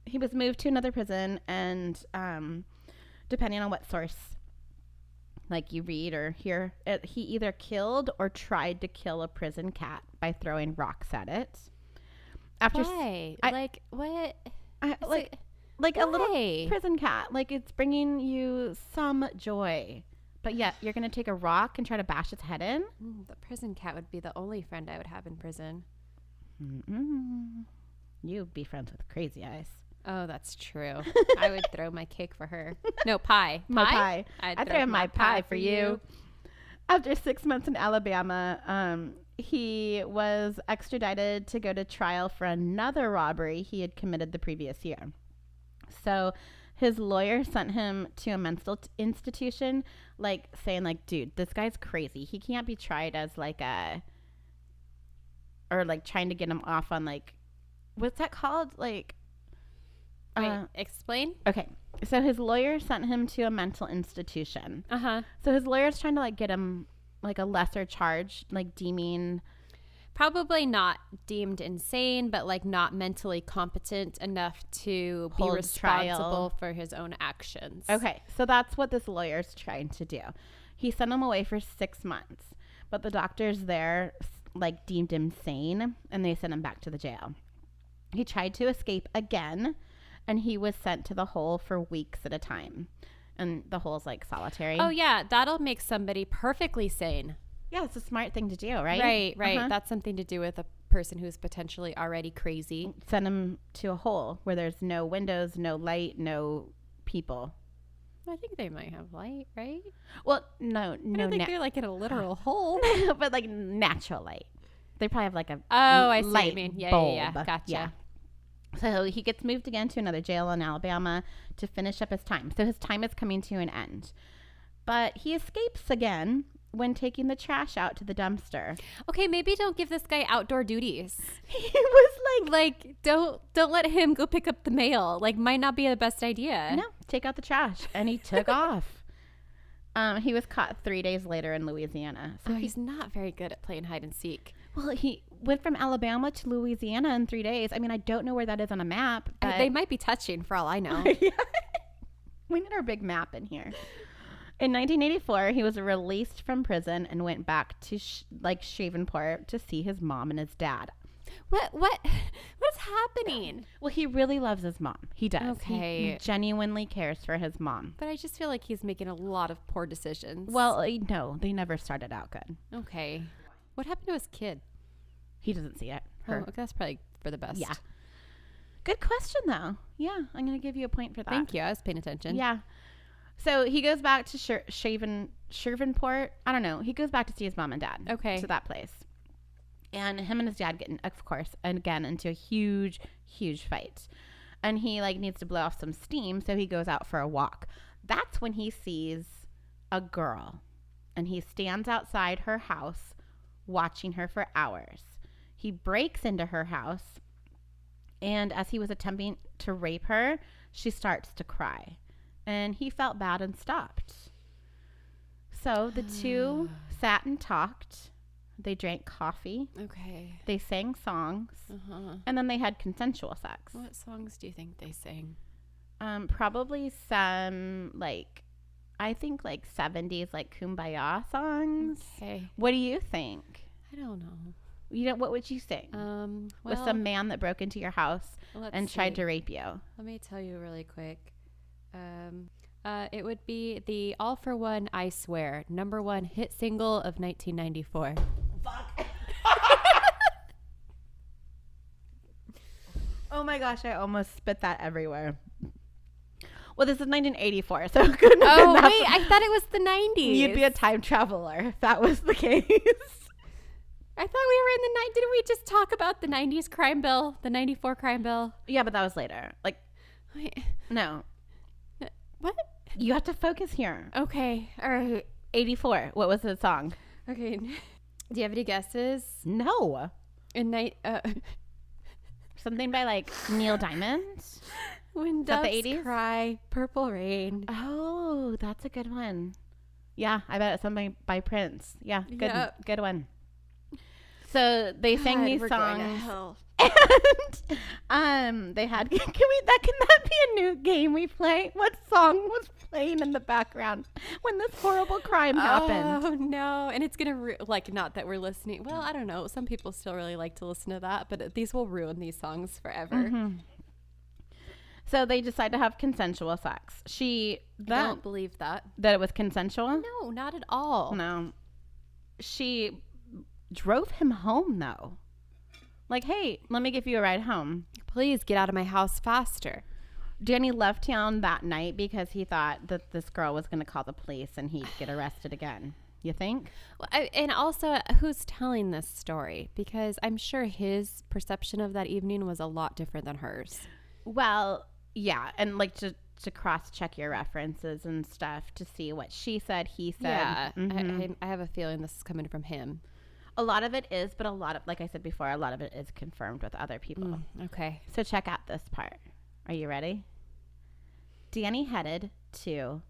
He was moved to another prison, and depending on what source like you read or hear, he either killed or tried to kill a prison cat by throwing rocks at it. Why? What? Like a little prison cat. Like it's bringing you some joy. But yeah, you're going to take a rock and try to bash its head in? The prison cat would be the only friend I would have in prison. You'd be friends with Crazy Eyes. Oh, that's true. I would throw my cake for her. No, pie. My pie. I'd throw my pie for you. After 6 months in Alabama, he was extradited to go to trial for another robbery he had committed the previous year. So his lawyer sent him to a mental institution, like saying like, dude, this guy's crazy. He can't be tried as like or like trying to get him off on like, what's that called? Like, wait, explain. Okay. So his lawyer sent him to a mental institution. So his lawyer's trying to like get him like a lesser charge, like deeming, probably not deemed insane, but like not mentally competent enough to be responsible for his own actions. Okay. So that's what this lawyer's trying to do. He sent him away for 6 months, but the doctors there like deemed him sane and they sent him back to the jail. He tried to escape again, and he was sent to the hole for weeks at a time. and the hole's like solitary. Oh, yeah. That'll make somebody perfectly sane. Yeah, it's a smart thing to do, right? Right. Uh-huh. That's something to do with a person who's potentially already crazy. Send them to a hole where there's no windows, no light, no people. I think they might have light, right? Well, no. I don't think they're like in a literal hole. But like natural light. They probably have like a I see light what you mean. Yeah, bulb. yeah. Gotcha. Yeah. So he gets moved again to another jail in Alabama to finish up his time. So his time is coming to an end. But he escapes again when taking the trash out to the dumpster. Okay, maybe don't give this guy outdoor duties. He was like don't let him go pick up the mail. Like, might not be the best idea. No, take out the trash. And he took off. He was caught 3 days later in Louisiana. So he's not very good at playing hide and seek. Well, he went from Alabama to Louisiana in 3 days. I mean, I don't know where that is on a map. But they might be touching for all I know. Yeah. We need our big map in here. In 1984, he was released from prison and went back to Shreveport to see his mom and his dad. What's happening? Well, he really loves his mom. He does. Okay. He genuinely cares for his mom. But I just feel like he's making a lot of poor decisions. Well, no, they never started out good. Okay. What happened to his kid? He doesn't see it. Her. Oh, that's probably for the best. Yeah. Good question, though. Yeah, I'm going to give you a point for that. Thank you. I was paying attention. Yeah. So he goes back to Shreveport. I don't know. He goes back to see his mom and dad. Okay. To that place. And him and his dad get, of course, again, into a huge, huge fight. And he, needs to blow off some steam, so he goes out for a walk. That's when he sees a girl. And he stands outside her house, watching her for hours. He breaks into her house, and as he was attempting to rape her, she starts to cry. And he felt bad and stopped. So the two sat and talked. They drank coffee. Okay. They sang songs. Uh-huh. And then they had consensual sex. What songs do you think they sang? Probably some, I think 70s, Kumbaya songs. Okay. What do you think? I don't know. What would you sing? With Well, some man that broke into your house and tried to rape you. Let me tell you really quick. It would be the All for One, I Swear, #1 hit single of 1994. Fuck. Oh my gosh, I almost spit that everywhere. Well, this is 1984, so it couldn't have been that. Wait, I thought it was the 90s. You'd be a time traveler if that was the case. I thought we were in the 90s. Didn't we just talk about the 90s crime bill, the 94 crime bill? Yeah, but that was later. Wait. No. What? You have to focus here. Okay. All right. 84. What was the song? Okay. Do you have any guesses? No. Something by Neil Diamond? When Is that Doves the 80s? Cry, Purple Rain. Oh, that's a good one. Yeah, I bet it's something by Prince. Yeah, good, Yep. good one. So they sang these we're going to songs, hell. and they had. Can that be a new game we play? What song was playing in the background when this horrible crime happened? Oh no! And it's gonna not that we're listening. Well, I don't know. Some people still really like to listen to that, but these will ruin these songs forever. Mm-hmm. So they decide to have consensual sex. I don't believe that it was consensual. No, not at all. No. She drove him home though. Hey, let me give you a ride home. Please get out of my house faster. Danny left town that night because he thought that this girl was going to call the police and he'd get arrested again. You think? Well, and also, who's telling this story? Because I'm sure his perception of that evening was a lot different than hers. Well, yeah. And to cross-check your references and stuff to see what she said, he said. Yeah. Mm-hmm. I have a feeling this is coming from him. A lot of it is, but a lot of, like I said before, a lot of it is confirmed with other people. Okay. So check out this part. Are you ready? Danny headed to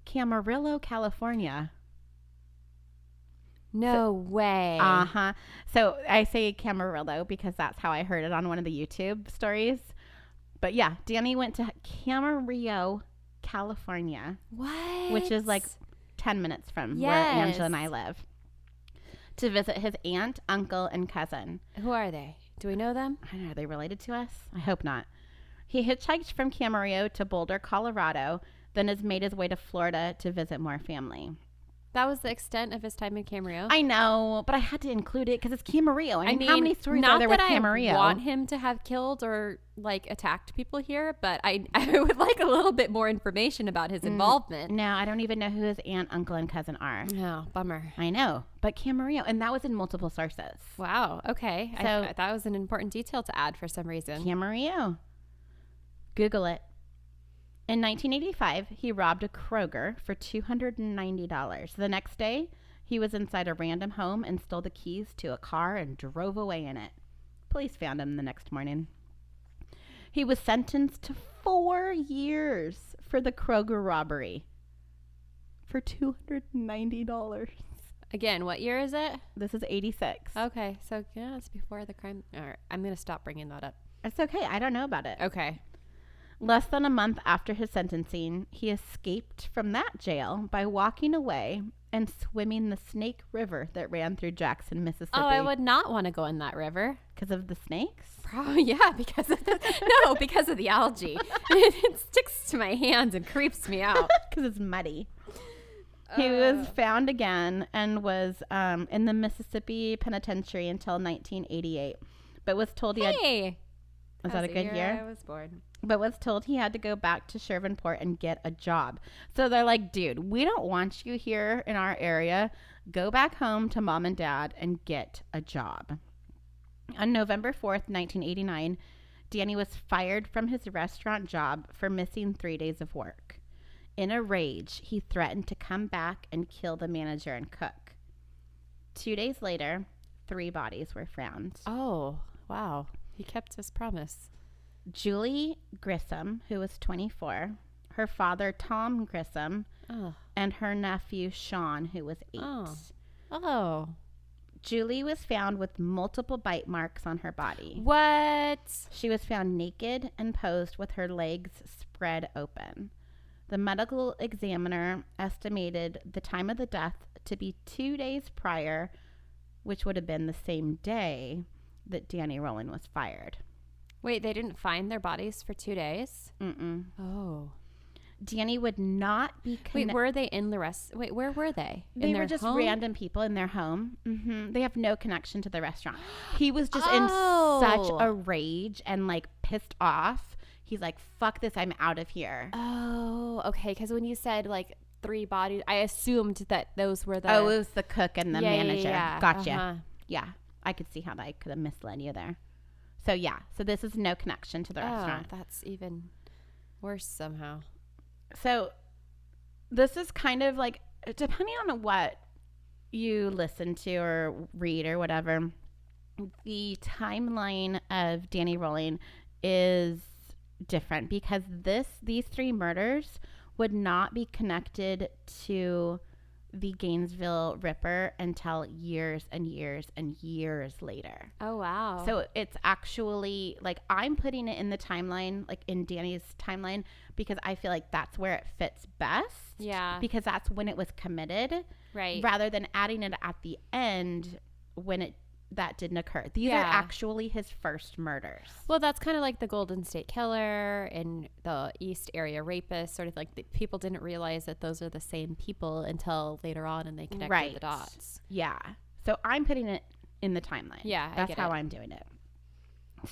Camarillo, California. No way. Uh-huh. So I say Camarillo because that's how I heard it on one of the YouTube stories. But yeah, Danny went to Camarillo, California. What? Which is 10 minutes from where Angela and I live. To visit his aunt, uncle, and cousin. Who are they? Do we know them? I don't know. Are they related to us? I hope not. He hitchhiked from Camarillo to Boulder, Colorado, then has made his way to Florida to visit more family. That was the extent of his time in Camarillo. I know, but I had to include it because it's Camarillo. I mean, how many stories are there with Camarillo? I want him to have killed or like attacked people here, but I would like a little bit more information about his involvement. No, I don't even know who his aunt, uncle, and cousin are. No, bummer. I know, but Camarillo, and that was in multiple sources. Wow. Okay, So that was an important detail to add for some reason. Camarillo. Google it. In 1985, he robbed a Kroger for $290. The next day, he was inside a random home and stole the keys to a car and drove away in it. Police found him the next morning. He was sentenced to 4 years for the Kroger robbery for $290. Again, what year is it? This is 86. Okay, so yeah, it's before the crime. All right, I'm going to stop bringing that up. It's okay. I don't know about it. Okay. Less than a month after his sentencing, he escaped from that jail by walking away and swimming the Snake River that ran through Jackson, Mississippi. Oh, I would not want to go in that river. Because of the snakes? Yeah, because of because of the algae. It sticks to my hands and creeps me out. Because it's muddy. He was found again and was in the Mississippi Penitentiary until 1988, but was told he had... Was that a good year? I was born. But was told he had to go back to Shreveport and get a job. So they're like, dude, we don't want you here in our area. Go back home to mom and dad and get a job. On November 4th, 1989, Danny was fired from his restaurant job for missing 3 days of work. In a rage, he threatened to come back and kill the manager and cook. 2 days later, 3 bodies were found. Oh, wow. He kept his promise. Julie Grissom, who was 24, her father, Tom Grissom, and her nephew, Sean, who was 8. Oh. Julie was found with multiple bite marks on her body. What? She was found naked and posed with her legs spread open. The medical examiner estimated the time of the death to be 2 days prior, which would have been the same day that Danny Rowland was fired. Wait, they didn't find their bodies for 2 days? Mm-mm. Oh. Danny would not be... Wait, were they in the rest... Wait, where were they? They were just home? random people in their home. Mm-hmm. They have no connection to the restaurant. He was just in such a rage and, like, pissed off. He's like, fuck this, I'm out of here. Oh, okay. Because when you said, like, 3 bodies, I assumed that those were the... Oh, it was the cook and the manager. Yeah. Gotcha. Uh-huh. Yeah. I could see how that could have misled you there. So, yeah. So, this is no connection to the restaurant. That's even worse somehow. So, this is kind of like, depending on what you listen to or read or whatever, the timeline of Danny Rowland is different because these 3 murders would not be connected to the Gainesville Ripper until years and years and years later. Oh, wow. So it's actually, like, I'm putting it in the timeline, like in Danny's timeline, because I feel like that's where it fits best. Yeah. Because that's when it was committed. Right. Rather than adding it at the end when that didn't occur. These are actually his first murders. Well, that's kind of like the Golden State Killer and the East Area Rapist, sort of like people didn't realize that those are the same people until later on and they connected the dots. Yeah. So I'm putting it in the timeline. Yeah, that's how I'm doing it.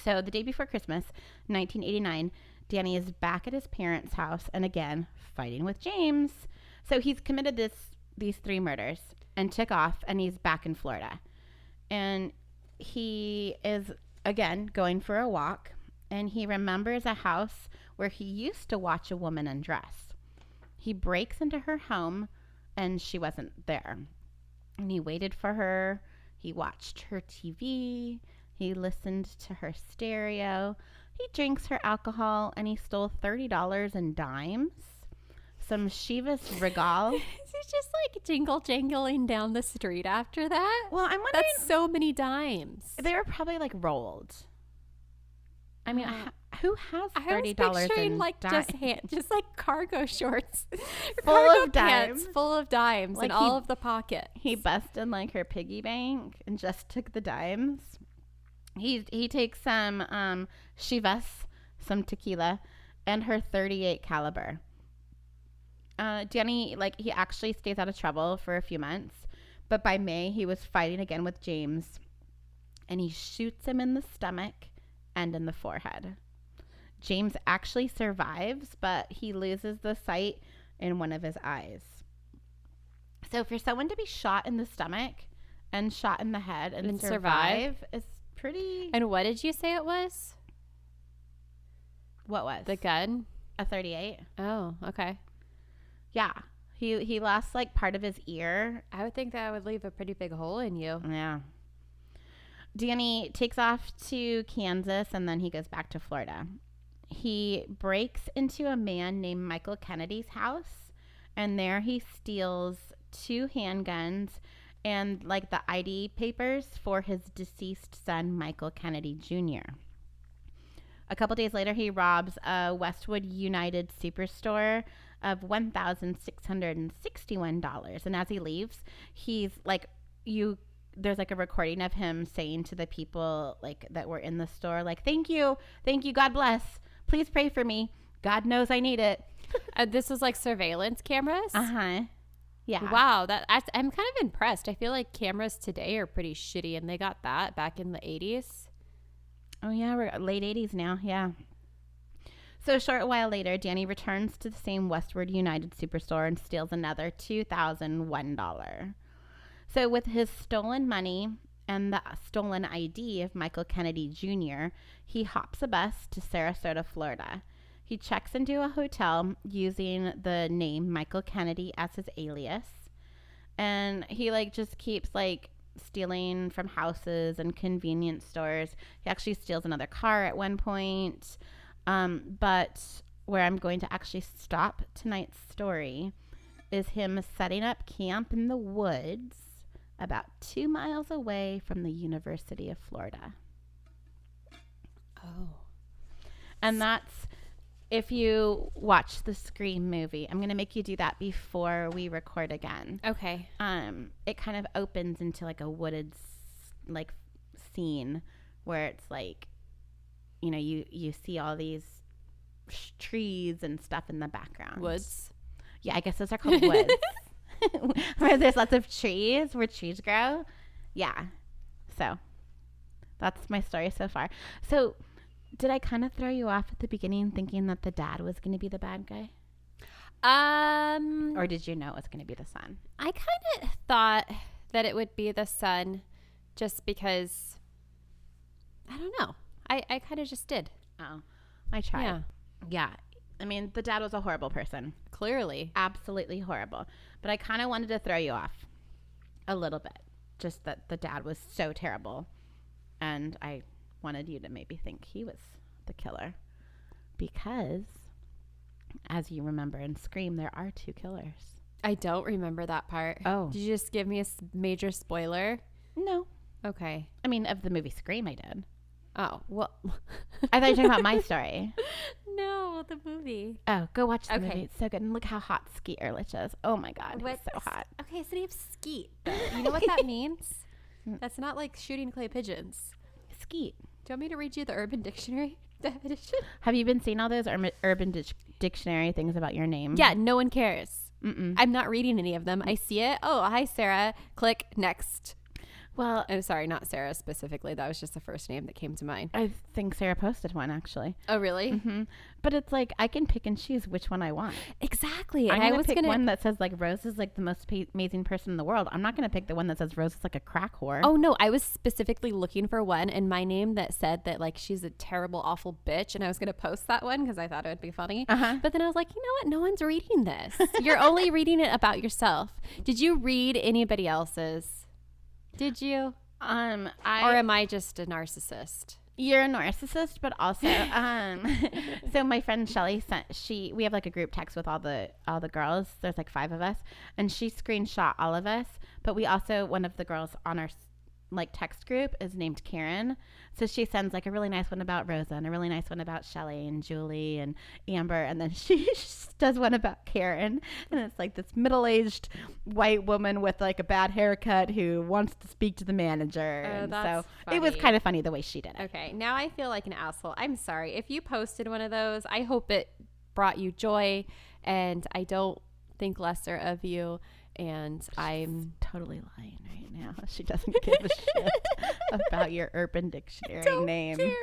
So the day before Christmas, 1989, Danny is back at his parents' house and again fighting with James. So he's committed these 3 murders and took off and he's back in Florida. And he is, again, going for a walk, and he remembers a house where he used to watch a woman undress. He breaks into her home, and she wasn't there. And he waited for her. He watched her TV. He listened to her stereo. He drinks her alcohol, and he stole $30 in dimes. Some Chivas Regal. He's just like jingling down the street after that. Well, I'm wondering. That's so many dimes. They were probably like rolled. I mean, who has $30 in like dimes? just like cargo shorts, full of dimes, full of dimes, like in all of the pockets. He busted like her piggy bank and just took the dimes. He takes some Chivas, some tequila, and her .38 caliber. Danny, like, he actually stays out of trouble for a few months. But by May, he was fighting again with James. And he shoots him in the stomach and in the forehead. James actually survives, but he loses the sight in one of his eyes. So for someone to be shot in the stomach and shot in the head and survive is pretty... And what did you say it was? What was? The gun? A .38. Oh, okay. Yeah. He lost, like, part of his ear. I would think that would leave a pretty big hole in you. Yeah. Danny takes off to Kansas, and then he goes back to Florida. He breaks into a man named Michael Kennedy's house, and there he steals 2 handguns and, like, the ID papers for his deceased son, Michael Kennedy Jr. A couple days later, he robs a Westwood United Superstore of $1,661. And as he leaves, he's like, there's like a recording of him saying to the people like that were in the store, like, thank you, God bless, please pray for me, God knows I need it. This was like surveillance cameras? Yeah. Wow, I'm kind of impressed. I feel like cameras today are pretty shitty, and they got that back in the 80s. Oh yeah, we're late 80s now. Yeah. So a short while later, Danny returns to the same Westward United Superstore and steals another $2,001. So with his stolen money and the stolen ID of Michael Kennedy Jr., he hops a bus to Sarasota, Florida. He checks into a hotel using the name Michael Kennedy as his alias. And he like just keeps like stealing from houses and convenience stores. He actually steals another car at one point. But where I'm going to actually stop tonight's story is him setting up camp in the woods about 2 miles away from the University of Florida. Oh. And that's, if you watch the Scream movie, I'm going to make you do that before we record again. Okay. It kind of opens into like a wooded like scene where it's like, you know, you see all these trees and stuff in the background. Woods? Yeah, I guess those are called woods. Where there's lots of trees, where trees grow. Yeah. So that's my story so far. So did I kind of throw you off at the beginning thinking that the dad was going to be the bad guy? Or did you know it was going to be the son? I kind of thought that it would be the son just because, I don't know. I kind of just did. Oh, I tried. Yeah. I mean, the dad was a horrible person. Clearly. Absolutely horrible. But I kind of wanted to throw you off a little bit. Just that the dad was so terrible. And I wanted you to maybe think he was the killer. Because, as you remember in Scream, there are 2 killers. I don't remember that part. Oh. Did you just give me a major spoiler? No. Okay. I mean, of the movie Scream, I did. Oh, well. I thought you were talking about my story. No, the movie. Oh, go watch the movie. It's so good. And look how hot Skeet Ulrich is. Oh, my God. He's so hot. Okay, his name's Skeet. You know what that means? That's not like shooting clay pigeons. Skeet. Do you want me to read you the Urban Dictionary definition? Have you been seeing all those Urban Dictionary things about your name? Yeah, no one cares. Mm-mm. I'm not reading any of them. I see it. Oh, hi, Sarah. Click next. Well, I'm sorry, not Sarah specifically. That was just the first name that came to mind. I think Sarah posted one, actually. Oh, really? Mm-hmm. But it's like, I can pick and choose which one I want. Exactly. I'm going to pick one that says, like, Rose is, like, the most amazing person in the world. I'm not going to pick the one that says Rose is, like, a crack whore. Oh, no. I was specifically looking for one, and my name that said that, like, she's a terrible, awful bitch, and I was going to post that one because I thought it would be funny. Uh-huh. But then I was like, you know what? No one's reading this. You're only reading it about yourself. Did you read anybody else's? Did you? Or am I just a narcissist? You're a narcissist, but also, so my friend Shelly we have like a group text with all the girls. There's like 5 of us, and she screenshot all of us. But we also, one of the girls on our like text group is named Karen. So she sends like a really nice one about Rosa and a really nice one about Shelly and Julie and Amber. And then she does one about Karen. And it's like this middle-aged white woman with like a bad haircut who wants to speak to the manager. And so funny. It was kind of funny the way she did it. Okay. Now I feel like an asshole. I'm sorry. If you posted one of those, I hope it brought you joy. And I don't think lesser of you, and I'm totally lying right now. She doesn't give a shit about your Urban Dictionary name. Care.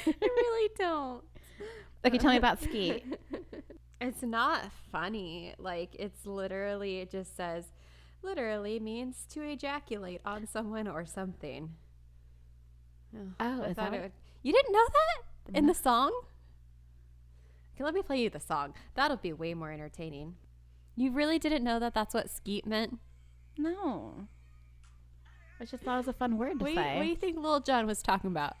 I really don't. Okay, tell me about Skeet. It's not funny. Like, it's literally, it just says, literally means to ejaculate on someone or something. Oh, is that you didn't know that in the song? Okay, let me play you the song. That'll be way more entertaining. You really didn't know that that's what skeet meant? No. I just thought it was a fun word to say. What do you think Lil Jon was talking about?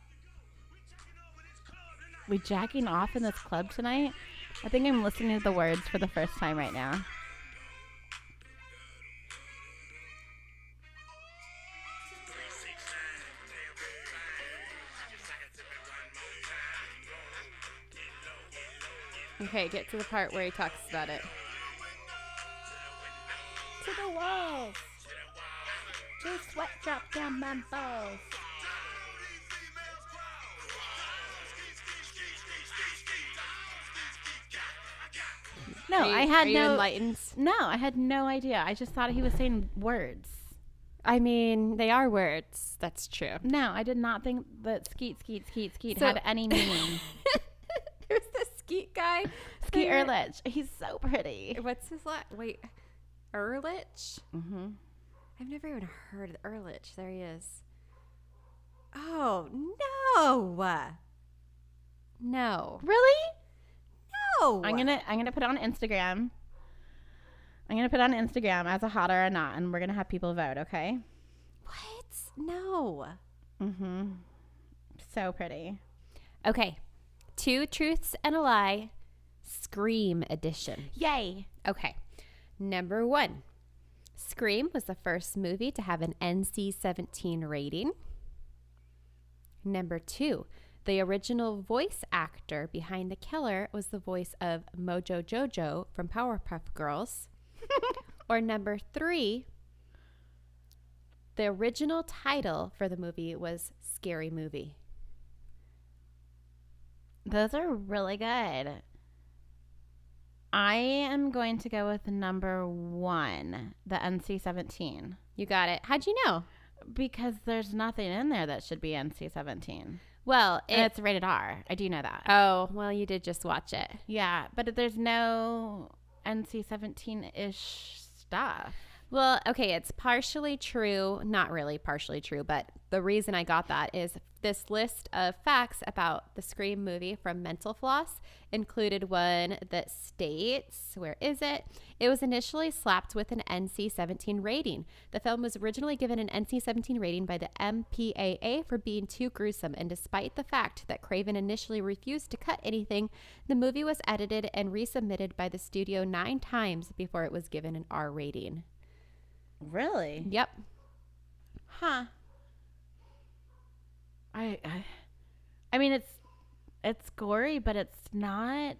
We jacking off in this club tonight? I think I'm listening to the words for the first time right now. Okay, get to the part where he talks about it. To the walls. Just sweat drop down my balls. No, I had no enlightened. No, I had no idea. I just thought he was saying words. I mean, they are words. That's true. No, I did not think that skeet had any meaning. Who's the skeet guy? Skeet Ulrich. He's so pretty. What's his last? Wait, Ulrich? Mm-hmm. I've never even heard of Ulrich. There he is. Oh no! No. Really? No. I'm gonna put it on Instagram. I'm gonna put it on Instagram as a hot or a not, and we're gonna have people vote. Okay? What? No. Mm-hmm. So pretty. Okay. 2 truths and a lie. Scream edition. Yay. Okay. Number 1. Scream was the first movie to have an NC-17 rating. Number 2. The original voice actor behind the killer was the voice of Mojo Jojo from Powerpuff Girls. Or number 3. The original title for the movie was Scary Movie. Those are really good. I am going to go with number 1, the NC-17. You got it. How'd you know? Because there's nothing in there that should be NC-17. Well, it's rated R. I do know that. Oh, well, you did just watch it. Yeah, but there's no NC-17-ish stuff. Well, okay, it's partially true. Not really partially true, but the reason I got that is this list of facts about the Scream movie from Mental Floss included one that states, where is it? It was initially slapped with an NC-17 rating. The film was originally given an NC-17 rating by the MPAA for being too gruesome, and despite the fact that Craven initially refused to cut anything, the movie was edited and resubmitted by the studio 9 times before it was given an R rating. Really? Yep. Huh. I mean, it's gory, but it's not.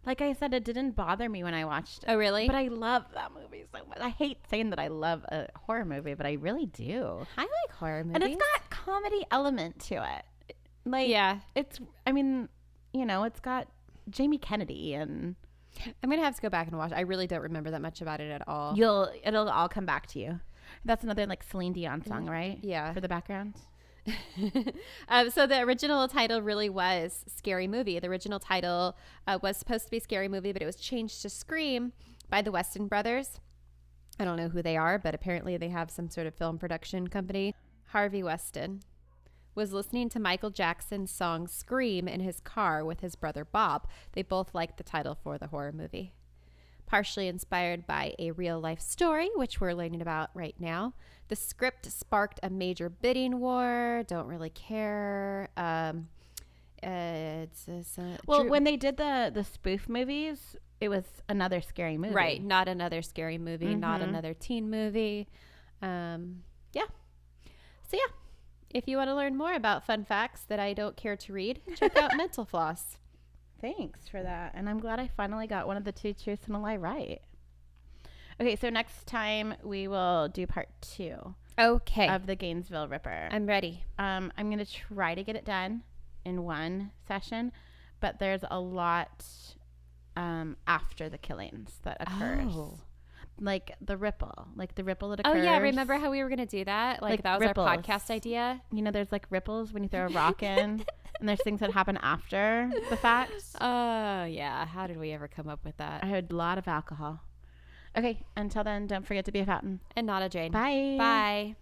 Like I said, it didn't bother me when I watched it. Oh, really? But I love that movie so much. I hate saying that I love a horror movie, but I really do. I like horror movies. And it's got comedy element to it. Like, yeah, it's. I mean, you know, it's got Jamie Kennedy and. I'm gonna have to go back and watch. I really don't remember that much about it at all. It'll all come back to you. That's another like Celine Dion song, right? Yeah. For the background. So the original title really was Scary Movie. The original title was supposed to be Scary Movie, but it was changed to Scream by the Weston brothers. I don't know who they are, but apparently they have some sort of film production company. Harvey Weston was listening to Michael Jackson's song Scream in his car with his brother Bob. They both liked the title for the horror movie. Partially inspired by a real-life story, which we're learning about right now. The script sparked a major bidding war. Don't really care. When they did the spoof movies, it was another scary movie. Right, not another scary movie, not another teen movie. If you want to learn more about fun facts that I don't care to read, check out Mental Floss. Thanks for that. And I'm glad I finally got one of the 2 truths and a lie right. Okay, so next time we will do part 2. Okay. Of the Gainesville Ripper. I'm ready. I'm going to try to get it done in one session, but there's a lot after the killings that occurs. Oh. Like the ripple that occurs. Oh yeah, remember how we were gonna do that? Like that was ripples. our podcast idea. You know, there's like ripples when you throw a rock in, and there's things that happen after the fact. Oh yeah, how did we ever come up with that? I had a lot of alcohol. Okay, until then, don't forget to be a fountain And not a drain. Bye. Bye.